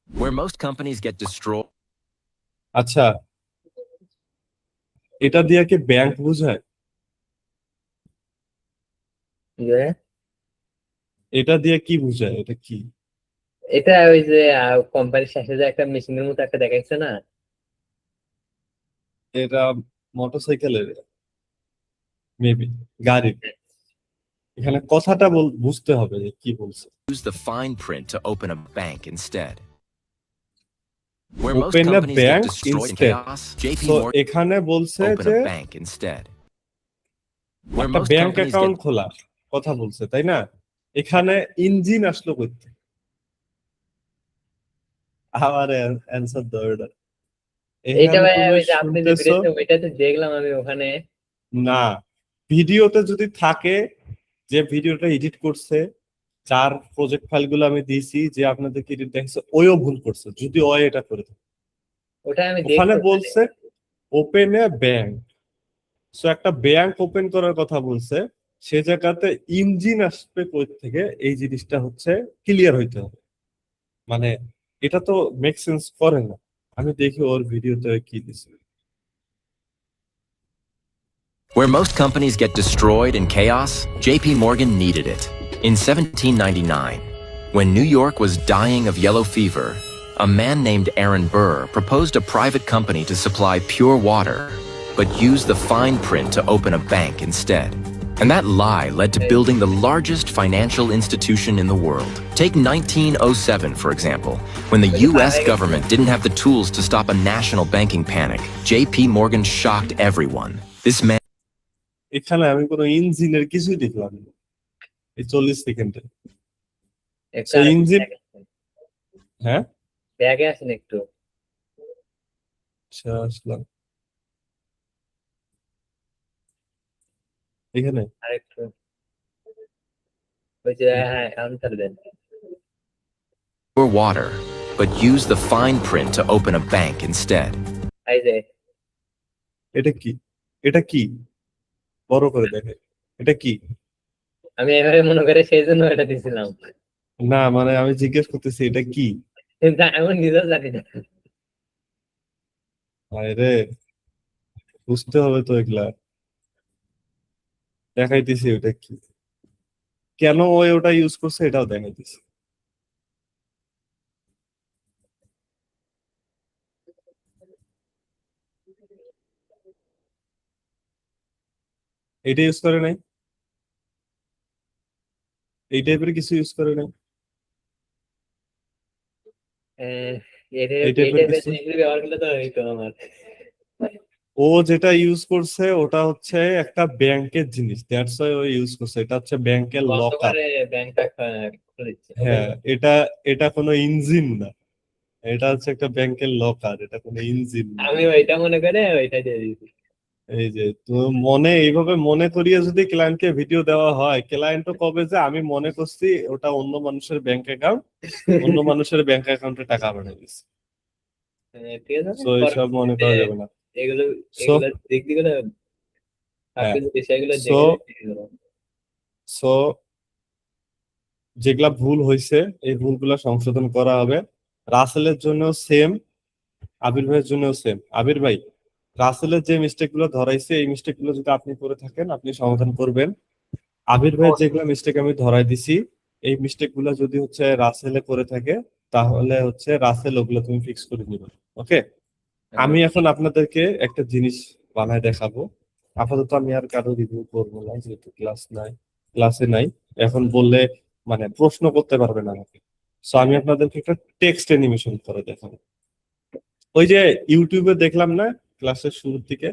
Speaker 4: Where most companies get destroyed
Speaker 1: আচ্ছা, এটা দিয়ে কি ব্যাংক বুঝায়?
Speaker 3: যে
Speaker 1: এটা দিয়ে কি বোঝায়, এটা কি?
Speaker 3: এটা ওই যে কোম্পানির শেষে যে একটা মেশিনের মতো একটা দেখাইছে না,
Speaker 1: এটা মোটরসাইকেলের, মেবি গাড়ির। এখানে কথাটা বুঝতে হবে যে কি বলছে।
Speaker 4: Use the fine print to open a bank instead. Where most
Speaker 1: Open a
Speaker 4: companies get
Speaker 1: bank
Speaker 4: destroyed in
Speaker 1: instead.
Speaker 4: chaos, JP
Speaker 1: তো
Speaker 4: Morgan
Speaker 1: এখানে বলছে
Speaker 4: open
Speaker 1: যে
Speaker 4: a bank instead. Where
Speaker 1: একটা
Speaker 4: most
Speaker 1: bank
Speaker 4: companies
Speaker 1: account
Speaker 4: get
Speaker 1: খোলার কথা বলছে, তাই না? এখানে ইঞ্জিন আসলো করতে, আমার অ্যান্সার দাও এটা।
Speaker 3: এইটা
Speaker 1: এখানে
Speaker 3: ভাই
Speaker 1: তুমি
Speaker 3: ওই যে আপনি যে
Speaker 1: শুনতেছো
Speaker 3: ভিডিওতে ওইটাতে দেখলাম আমি ওখানে।
Speaker 1: না, ভিডিওতে যদি থাকে, যে ভিডিওটা এডিট করছে, যার প্রজেক্ট ফাইলগুলো আমি দিয়েছি, যে আপনাদেরকে এডিট দেখছে, ওইও ভুল করছে যদি ওই এটা করে থাকে।
Speaker 3: ওটা আমি
Speaker 1: ওখানে
Speaker 3: দেখছি
Speaker 1: বলছে ওপেন এ ব্যাংক, সো একটা ব্যাংক ওপেন করার কথা বলছে, সে জায়গাতে ইঞ্জিন আসবে কই থেকে, এই জিনিসটা হচ্ছে ক্লিয়ার হইতে হবে। মানে এটা তো মেক সেন্স করে না। আমি দেখি ওর ভিডিওতে কি দিছে।
Speaker 4: Where most companies get destroyed in chaos, JP Morgan needed it. In 1799, when New York was dying of yellow fever, a man named Aaron Burr proposed a private company to supply pure water, but used the fine print to open a bank instead. And that lie led to building the largest financial institution in the world. Take 1907, for example, when the US government didn't have the tools to stop a national banking panic. JP Morgan shocked everyone. This man
Speaker 1: এখানে আমি কোনো ইঞ্জিনের কিছুই দেখলাম না এই 40 সেকেন্ডে।
Speaker 3: একটা
Speaker 1: সেই ইঞ্জিন, হ্যাঁ
Speaker 3: ব্যাগে আছেন একটু।
Speaker 1: আচ্ছা, আসলাম এখানে।
Speaker 3: আরেকটু ওই যে হ্যাঁ আনসার দেন।
Speaker 4: pure water, but used the fine print to open a bank instead.
Speaker 3: এই যে
Speaker 1: এটা কি, এটা কি, বড় করে দেখে, এটা কি?
Speaker 3: আমি এভাবে মনে করে সেই জন্য এটা দিছিলাম,
Speaker 1: না মানে আমি জিজ্ঞেস করতেছি এটা কি।
Speaker 3: কিন্তু আমি নিজেও জানি না।
Speaker 1: আরে বুঝতে হবে তো, এগুলা দেখাইতেছি ওটা কি, কেন ওই ওটা ইউজ করছে এটাও দেখাইতেছি। এটা ইউজ করে নাই, এই টাইপের কিছু ইউজ করে নাই,
Speaker 3: আহ,
Speaker 1: এই টাইপের
Speaker 3: এইটা
Speaker 1: কিছু।
Speaker 3: জিনিসগুলো ব্যবহার করলে তো হইতো আমার।
Speaker 1: ও যেটা ইউজ করছে ওটা হচ্ছে একটা ব্যাংকের জিনিস, দ্যাটস ওয়াই ও ইউজ করছে। এটা হচ্ছে ব্যাংকের
Speaker 3: বন্ধ
Speaker 1: লকার।
Speaker 3: করে ব্যাংকটা খুলেছে।
Speaker 1: হ্যাঁ, এটা এটা কোনো ইঞ্জিন না, এটা হচ্ছে একটা ব্যাংকের লকার, এটা কোনো ইঞ্জিন না।
Speaker 3: আমি ওইটা মনে করে ওইটা দিয়ে দিয়েছি।
Speaker 1: এই যে তুমি মনে এইভাবে মনে করিয়ে যদি ক্লায়েন্টকে ভিডিও দেওয়া হয়, ক্লায়েন্টও কবে যে আমি মনে করছি ওটা অন্য মানুষের ব্যাংক অ্যাকাউন্ট, অন্য মানুষের ব্যাংক অ্যাকাউন্টে টাকা পাঠিয়ে দিচ্ছে।
Speaker 3: ঠিক আছে,
Speaker 1: সো এইসব মনে করা যাবে না।
Speaker 3: এগুলো
Speaker 1: সো
Speaker 3: এগুলো দিক দিয়ে
Speaker 1: হ্যাঁ,
Speaker 3: আপনি বিষয়গুলো
Speaker 1: সো
Speaker 3: দেখে
Speaker 1: সো যেগুলা ভুল হয়েছে এই ভুলগুলা সংশোধন করা হবে। রাসেলের জন্য সেম, আবির ভাইয়ের জন্য সেম। আবির ভাই, রাসেলের যে মিস্টেক গুলো ধরাইছে এই মিস্টেক গুলো যদি আপনি করে থাকেন আপনি সমাধান করবেন। আবির ভাইয়ের যেগুলো মিস্টেক আমি ধরাই দিছি, এই মিস্টেক গুলো যদি হচ্ছে রাসেলে করে থাকে তাহলে হচ্ছে রাসেল ওগুলো তুমি ফিক্স করে দিবে। ওকে, আমি এখন আপনাদেরকে একটা জিনিস বানায় দেখাবো। আপাতত আমি আর কারো রিভিউ করবো না, যেহেতু ক্লাসে নাই। এখন বললে মানে প্রশ্ন করতে পারবেন আমাকে। সো আমি আপনাদেরকে একটা টেক্সট অ্যানিমেশন করে দেখাবো। ওই যে ইউটিউবে দেখলাম না ক্লাসের শুরুর দিকে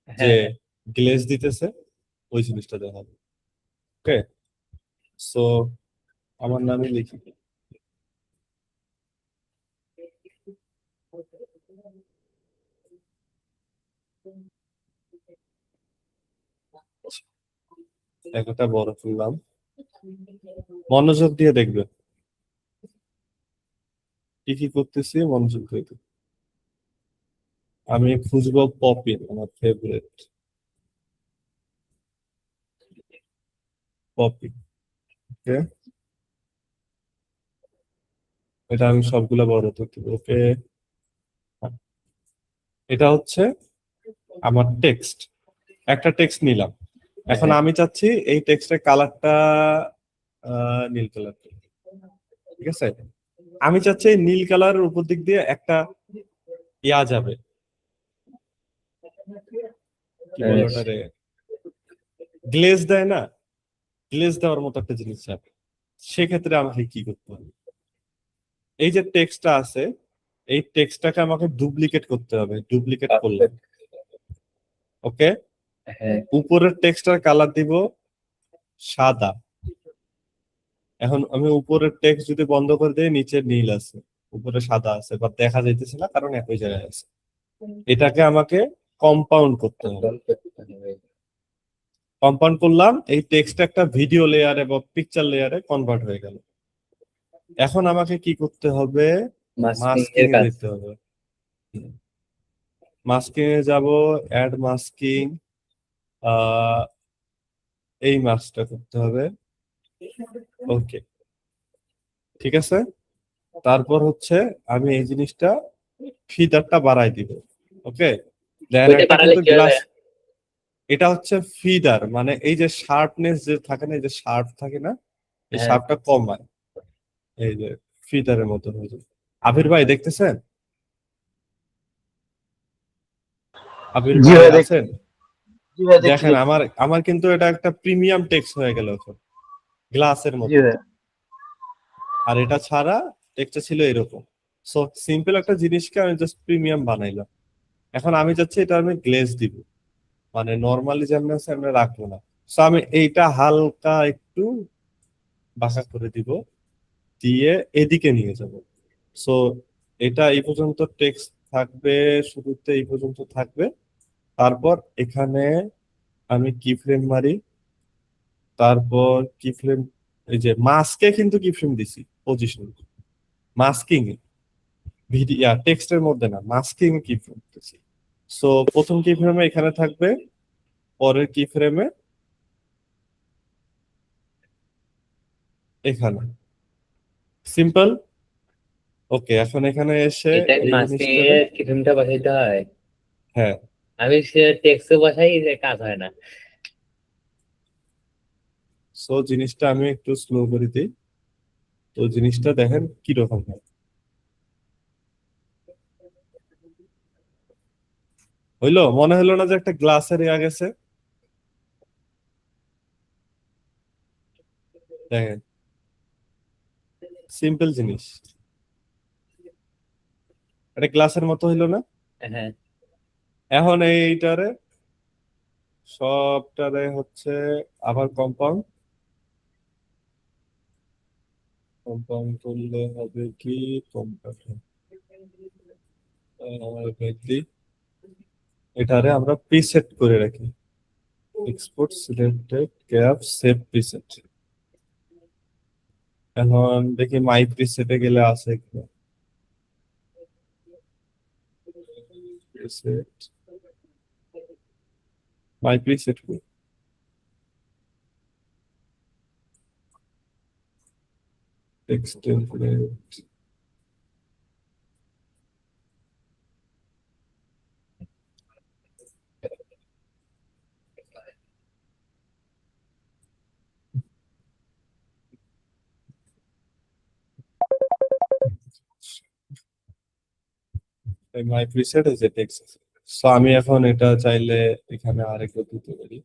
Speaker 1: যে
Speaker 3: হ্যাঁ
Speaker 1: গ্লেজ দিতেছে, ওই জিনিসটা দেখাবো। ওকে, সো আমার নামে লিখি। একটা বড় করলাম, মনোযোগ দিয়ে দেখবে কি কি করতেছি, মনোযোগ দিয়ে দেখবে। আমি খুঁজবো পপিন, আমার ফেভারিট পপিন। ওকে, এটা আমি সবগুলা বড় করতে। ওকে, এটা হচ্ছে আমার টেক্সট, একটা টেক্সট নিলাম। এখন
Speaker 3: হ্যাঁ।
Speaker 1: আমি চাচ্ছি এই টেক্সটের কালারটা নীল কালার, ঠিক আছে? আমি চাচ্ছি এই নীল কালারের উপর দিক দিয়ে একটা ইয়া যাবে, কি বলে ওটারে, গ্লেজ দেয় না, গ্লেজ দেওয়ার মতো একটা জিনিস যাবে। সেক্ষেত্রে আমাকে কি করতে হবে? এই যে টেক্সটটা আছে, এই টেক্সটটাকে আমাকে ডুপ্লিকেট করতে হবে। ডুপ্লিকেট করলাম, ওকে।
Speaker 3: হ্যাঁ।
Speaker 1: উপরের টেক্সটার কালার দিব সাদা। এখন আমি উপরের টেক্সট যদি বন্ধ করে দিই, নিচে নীল আছে, উপরে সাদা আছে, বা দেখা যাইতেছে না কারণ একই জায়গায় আছে। এটাকে আমাকে কম্পাউন্ড করতে হবে। কম্পাউন্ড করলাম, এই টেক্সট একটা ভিডিও লেয়ারে বা পিকচার লেয়ারে কনভার্ট হয়ে গেল। এখন আমাকে কি করতে হবে?
Speaker 3: মাস্কিং
Speaker 1: মাস্কিং
Speaker 3: এর
Speaker 1: এ
Speaker 3: কাজ।
Speaker 1: যেতে হবে। মাস্কিং এ যাব, অ্যাড মাস্কিং, এই মাস্কটা করতে হবে, ওকে, ঠিক আছে। তারপর হচ্ছে আমি এই জিনিসটা ফিদারটা বাড়াই দিব, ওকে। দেন
Speaker 3: ওইটা
Speaker 1: একটা
Speaker 3: বাড়ালে
Speaker 1: কিন্তু
Speaker 3: কি হবে?
Speaker 1: গ্লাস, এটা হচ্ছে ফিদার, মানে এই যে শার্পনেস যে থাকে না, এই যে শার্প থাকে না, এই
Speaker 3: হ্যাঁ।
Speaker 1: শার্পটা কমায়, এই যে ফিদারের মতো হয়ে যায়। আবির ভাই দেখতেছেন? আবির
Speaker 2: জি
Speaker 1: ভাই
Speaker 2: ভাই
Speaker 1: আছেন?
Speaker 2: জি ভাই দেখছি
Speaker 1: দেখেন
Speaker 2: দেখছি।
Speaker 1: আমার আমার কিন্তু এটা একটা প্রিমিয়াম টেক্সট হয়ে গেল এখন, গ্লাসের
Speaker 2: জি
Speaker 1: মতো।
Speaker 2: ভাই।
Speaker 1: আর এটা ছাড়া টেক্সটটা ছিল এরকম। সো সিম্পল একটা জিনিসকে আমি জাস্ট প্রিমিয়াম বানাইলাম। এখন আমি চাচ্ছি এটা আমি গ্লেজ দিব, মানে নর্মালি যেমন আছে আমরা রাখবো না। সো আমি এইটা হালকা একটু বাঁকা করে দিব, দিয়ে এদিকে নিয়ে যাব। সো এটা এই পর্যন্ত টেক্সট থাকবে, শুরুতে এই পর্যন্ত থাকবে। তারপর এখানে আমি কি ফ্রেম মারি, তারপর কি ফ্রেম, এই যে মাস্কে কিন্তু কি ফ্রেম দিছি পজিশন, মাস্কিং এ, ভিডিও টেক্সটের মধ্যে না, মাস্কিং এ কি ফ্রেম দিছি। সো প্রথম কি ফ্রেমে এখানে থাকবে, পরের কি ফ্রেমে এখানে, সিম্পল। ওকে, এখন এখানে এসে
Speaker 3: এটা
Speaker 1: এই
Speaker 3: মাস্কিং
Speaker 1: জিনিসটারে,
Speaker 3: এর কি ফ্রেমটা বসাইতে হয়?
Speaker 1: হ্যাঁ,
Speaker 3: আমি সে টেক্সটে বসাই, যে কাজ হয় না।
Speaker 1: সো জিনিসটা আমি একটু স্লো করে দিই, তো জিনিসটা দেখেন কিরকম হয়। হইলো? মনে হলো না যে একটা গ্লাসের ইয়া গেছে? দেখেন, সিম্পল জিনিস, এটা গ্লাসের মতো হইলো না?
Speaker 3: হ্যাঁ।
Speaker 1: এখন এইটারে সবটারে হচ্ছে আবার কম্পাউন্ড, কম্পাউন্ড করলে হবে কি, কম্পাউন্ড এটারে আমরা প্রিসেট করে রাখি, export selected cap save preset. এখন দেখি মাই প্রিসেটে গেলে আছে কিনা, প্রিসেট, মাই প্রিসেট, টেক্সট টেমপ্লেট, মাই প্রিসেট এই যে টেক্সট। সো আমি এখন এটা চাইলে এখানে আরেকটু দিতে পারি।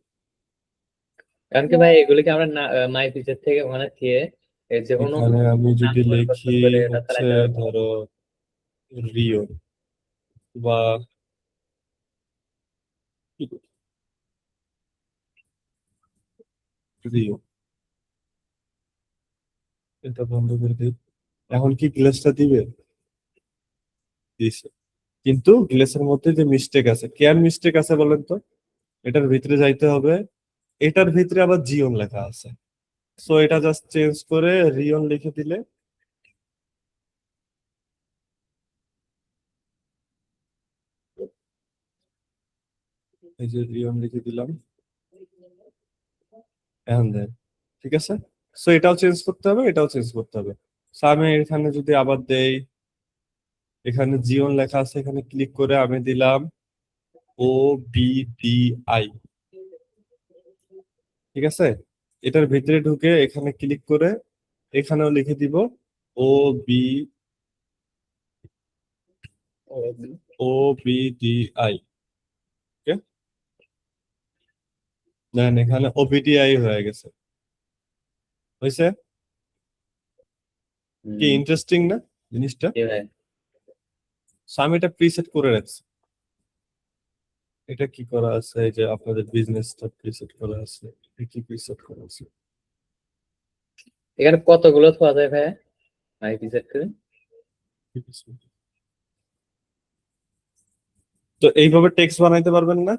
Speaker 3: কারণ কি ভাই, এগুলো কি আমরা মাই ফিচার থেকে ওখানে দিয়ে যে কোনো
Speaker 1: এখানে আমি
Speaker 3: নাম
Speaker 1: যদি
Speaker 3: পরিবর্তন
Speaker 1: লিখি
Speaker 3: করে এটা
Speaker 1: হচ্ছে
Speaker 3: চালাতে পারবো?
Speaker 1: ধরো রিও, বা রিও, এটা বন্ধ করে দিই। এখন কি গ্লেসটা দিবে? দিছে। কিন্তু গ্লেসের মধ্যে যে মিস্টেক আছে, কেয়ার মিস্টেক আছে বলেন তো? এটার ভিতরে যাইতে হবে, এটার ভিতরে আবার জিওন লেখা আছে। সো এটা জাস্ট চেঞ্জ করে রিয়ন লিখে দিলে, এই যে রিয়ন লিখে দিলাম, এখন দেন, ঠিক আছে। সো এটাও চেঞ্জ করতে হবে, এটাও চেঞ্জ করতে হবে। সো আমি এখানে যদি আবার দেই, এখানে জিওন লেখা আছে, এখানে ক্লিক করে আমি দিলাম OBDI, ঠিক আছে, এটার ভিতরে ঢুকে এখানে ক্লিক করে এখানেও লিখে দিব O B O B D I. Okay, দেখেন এখানে ওবিডিআই হয়ে গেছে। হয়েছে কি
Speaker 3: হুম,
Speaker 1: ইন্টারেস্টিং না জিনিসটা?
Speaker 3: জি ভাই।
Speaker 1: So, আমি এটা প্রিসেট করে রাখছি। এটা কি করা আছে, এই যে আপনাদের বিজনেসটা প্রিসেট করা আছে, এটা কি প্রিসেট করা আছে?
Speaker 3: এখানে কতগুলো থোয়া যায় ভাই মাইপি সেট করে?
Speaker 1: কি preset? তো এইভাবে টেক্সট বানাইতে পারবেন না?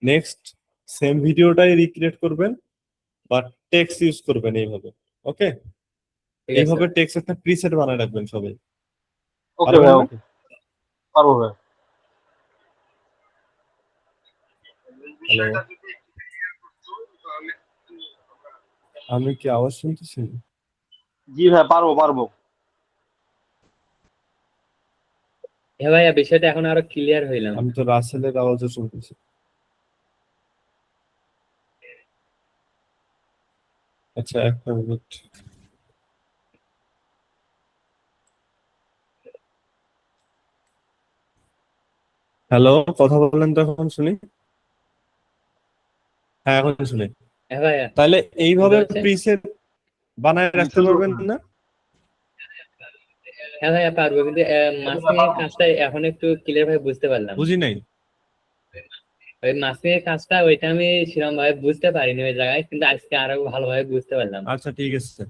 Speaker 1: নেক্সট সেম ভিডিওটাই রিক্রিয়েট করবেন, বাট টেক্সট ইউজ করবেন এইভাবে। ওকে,
Speaker 3: ঠিক আছে
Speaker 1: এইভাবে
Speaker 3: ভাই।
Speaker 1: টেক্সট একটা প্রিসেট বানায় রাখবেন সবাই।
Speaker 2: ওকে
Speaker 1: পারবেন
Speaker 2: ভাই,
Speaker 1: না?
Speaker 2: ওকে, পারবো ভাই।
Speaker 1: হ্যালো, আমি কি আওয়াজ শুনতেছি?
Speaker 2: জি ভাই, পারবো পারবো।
Speaker 3: হ্যাঁ ভাইয়া, বিষয়টা এখন আরো ক্লিয়ার হইলাম।
Speaker 1: আমি তো রাসেলের আওয়াজও শুনতেছি। আচ্ছা, একটা মিনিট। হ্যালো, কথা বলেন তো এখন শুনি। হ্যাঁ, এখন শুনি।
Speaker 3: হ্যাঁ ভাইয়া,
Speaker 1: তাহলে
Speaker 3: শুনতে
Speaker 1: এইভাবে
Speaker 3: পাচ্ছে?
Speaker 1: প্রিসেট বানায় রাখতে
Speaker 2: শুনতে
Speaker 1: পারবেন
Speaker 2: পাচ্ছি।
Speaker 1: না?
Speaker 3: হ্যাঁ ভাইয়া পারবো, কিন্তু
Speaker 2: ওকে ভাই,
Speaker 3: মাসিং এর
Speaker 2: পারবো।
Speaker 3: কাজটা এখন একটু ক্লিয়ার ভাবে বুঝতে পারলাম।
Speaker 1: বুঝি নাই।
Speaker 3: ওই মাসিং এর কাজটা ওইটা আমি সেরকম ভাবে বুঝতে পারিনি ওই জায়গায়, কিন্তু আজকে আরো ভালোভাবে বুঝতে পারলাম।
Speaker 1: আচ্ছা, ঠিক আছে।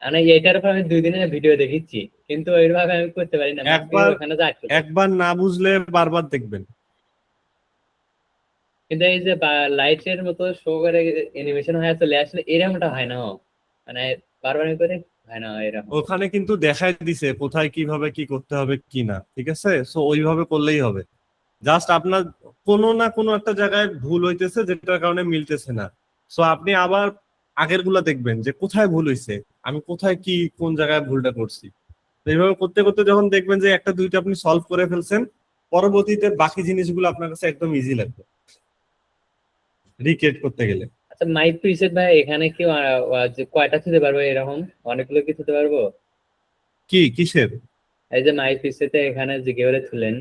Speaker 3: মানে এটার উপর আমি 2 দিনের ভিডিও দেখেছি, কিন্তু ওইভাবে আমি করতে পারি না, মাসিং এর
Speaker 1: একবার
Speaker 3: ওখানে যাই।
Speaker 1: একবার না বুঝলে বারবার দেখবেন।
Speaker 3: কিন্তু এই যে লাইটের মতো শো করে অ্যানিমেশন হয়ে চলে আসলে এরকমটা হয় না। মানে বারবার করে হয় না এরকম।
Speaker 1: ওখানে কিন্তু দেখাই দিছে কোথায় কিভাবে কি করতে হবে কি না, ঠিক আছে? সো ওইভাবে করলেই হবে। জাস্ট আপনার কোনো না কোনো একটা জায়গায় ভুল হইতেছে যেটার কারণে মিলতেছে না। সো আপনি আবার আগের গুলা দেখবেন যে কোথায় ভুল হয়েছে, আমি কোথায় কি কোন জায়গায় ভুলটা করছি। তো এইভাবে করতে করতে যখন দেখবেন যে একটা দুইটা আপনি সলভ করে ফেলছেন, পরবর্তীতে বাকি জিনিসগুলো আপনার কাছে একদম ইজি লাগবে রিক্রিয়েট করতে গেলে।
Speaker 3: আচ্ছা, মাইক প্রিসেট ভাই এখানে কি যে কয়টা থুতে পারবো এরকম? অনেকগুলো কি থুতে পারবো?
Speaker 1: কি কিসের?
Speaker 3: এই যে মাইক প্রিসেটে এখানে যে কেউ তুলেন।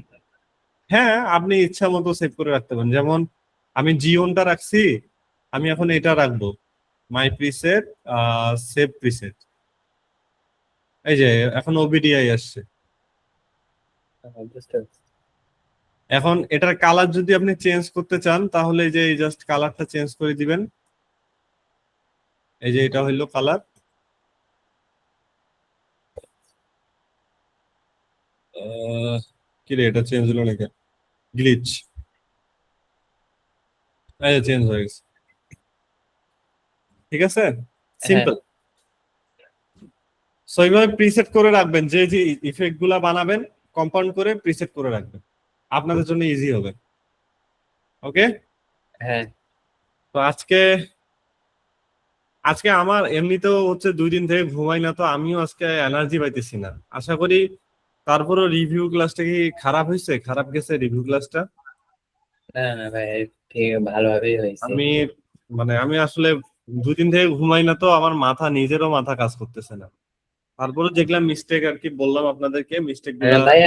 Speaker 1: হ্যাঁ, আপনি ইচ্ছা মতো সেভ করে রাখতে পারেন। যেমন আমি জিওনটা রাখছি, আমি এখন এটা রাখবো, মাই প্রিসেট সেভ প্রিসেট। এই যে এখন ওবিডিআই আসছে।
Speaker 3: বুঝতে পারছি।
Speaker 1: এখন এটার কালার যদি আপনি চেঞ্জ করতে চান তাহলে এই যে জাস্ট কালারটা চেঞ্জ করে দিবেন। এই যে এটা হইলো কালার। কি রে, এটা চেঞ্জ হলো নাকি? গ্লিচ। এই যে চেঞ্জ হয়ে গেছে। ঠিক আছে,
Speaker 3: হ্যাঁ
Speaker 1: সিম্পল। সো এইভাবে প্রিসেট করে রাখবেন, যে যে ইফেক্ট গুলা বানাবেন কম্পাউন্ড করে প্রিসেট করে রাখবেন, আপনাদের জন্য ইজি হবে। ওকে,
Speaker 3: হ্যাঁ।
Speaker 1: তো আজকে আজকে আমার এমনিতেও হচ্ছে 2 দিন থেকে ঘুমাই না, তো আমিও আজকে এনার্জি পাইতেছি না। আশা করি তারপরও রিভিউ ক্লাসটা কি খারাপ হয়েছে, খারাপ গেছে রিভিউ ক্লাসটা?
Speaker 3: না না ভাই, ঠিক ভালোভাবেই হয়েছে।
Speaker 1: আমি আসলে 2 দিন থেকে ঘুমাই না, তো আমার নিজেরও মাথা কাজ করতেছে না। তারপরে দেখলাম মিস্টেক আর কি, বললাম আপনাদেরকে মিস্টেক গুলা।
Speaker 3: ভাই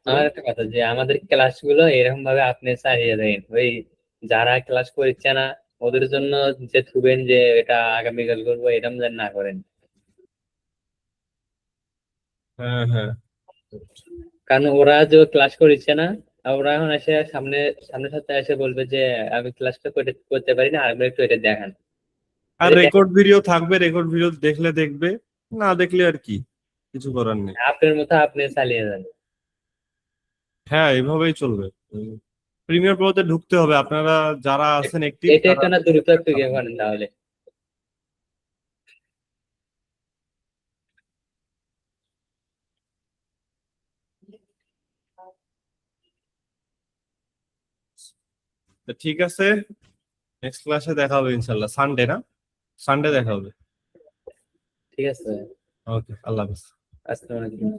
Speaker 3: আমার একটা কথা, যে আমাদের ক্লাস গুলো এরকম ভাবে আপনি চালিয়ে দেন, ওই যারা ক্লাস করছে না ওদের জন্য যে থুবেন যে এটা আগামীকাল করবো, এরকম যেন না করেন।
Speaker 1: হ্যাঁ, হ্যাঁ।
Speaker 3: কারণ ওরা যে ক্লাস করছে না, আর ওরা এখন এসে সামনের সপ্তাহে এসে বলবে যে আমি ক্লাসটা করতে পারি না, আর একটু এটা দেখান।
Speaker 1: আর
Speaker 3: এটা
Speaker 1: রেকর্ড ভিডিও থাকবে, রেকর্ড ভিডিও দেখলে দেখবে, না দেখলে আর কি, কিছু করার নেই।
Speaker 3: আপনার মতো আপনি চালিয়ে যান।
Speaker 1: হ্যাঁ, এইভাবেই চলবে। প্রিমিয়ার প্রোতে ঢুকতে হবে, আপনারা যারা আছেন একটিভ
Speaker 3: এটা
Speaker 1: তারা।
Speaker 3: একটু না দ্রুত একটু ইয়ে করেন তাহলে।
Speaker 1: তো ঠিক আছে, নেক্সট ক্লাসে দেখা হবে ইনশাল্লাহ, সানডে না? সানডে দেখা হবে।
Speaker 3: ঠিক আছে,
Speaker 1: ওকে, আল্লাহ হাফেজ।
Speaker 3: আসসালামু আলাইকুম।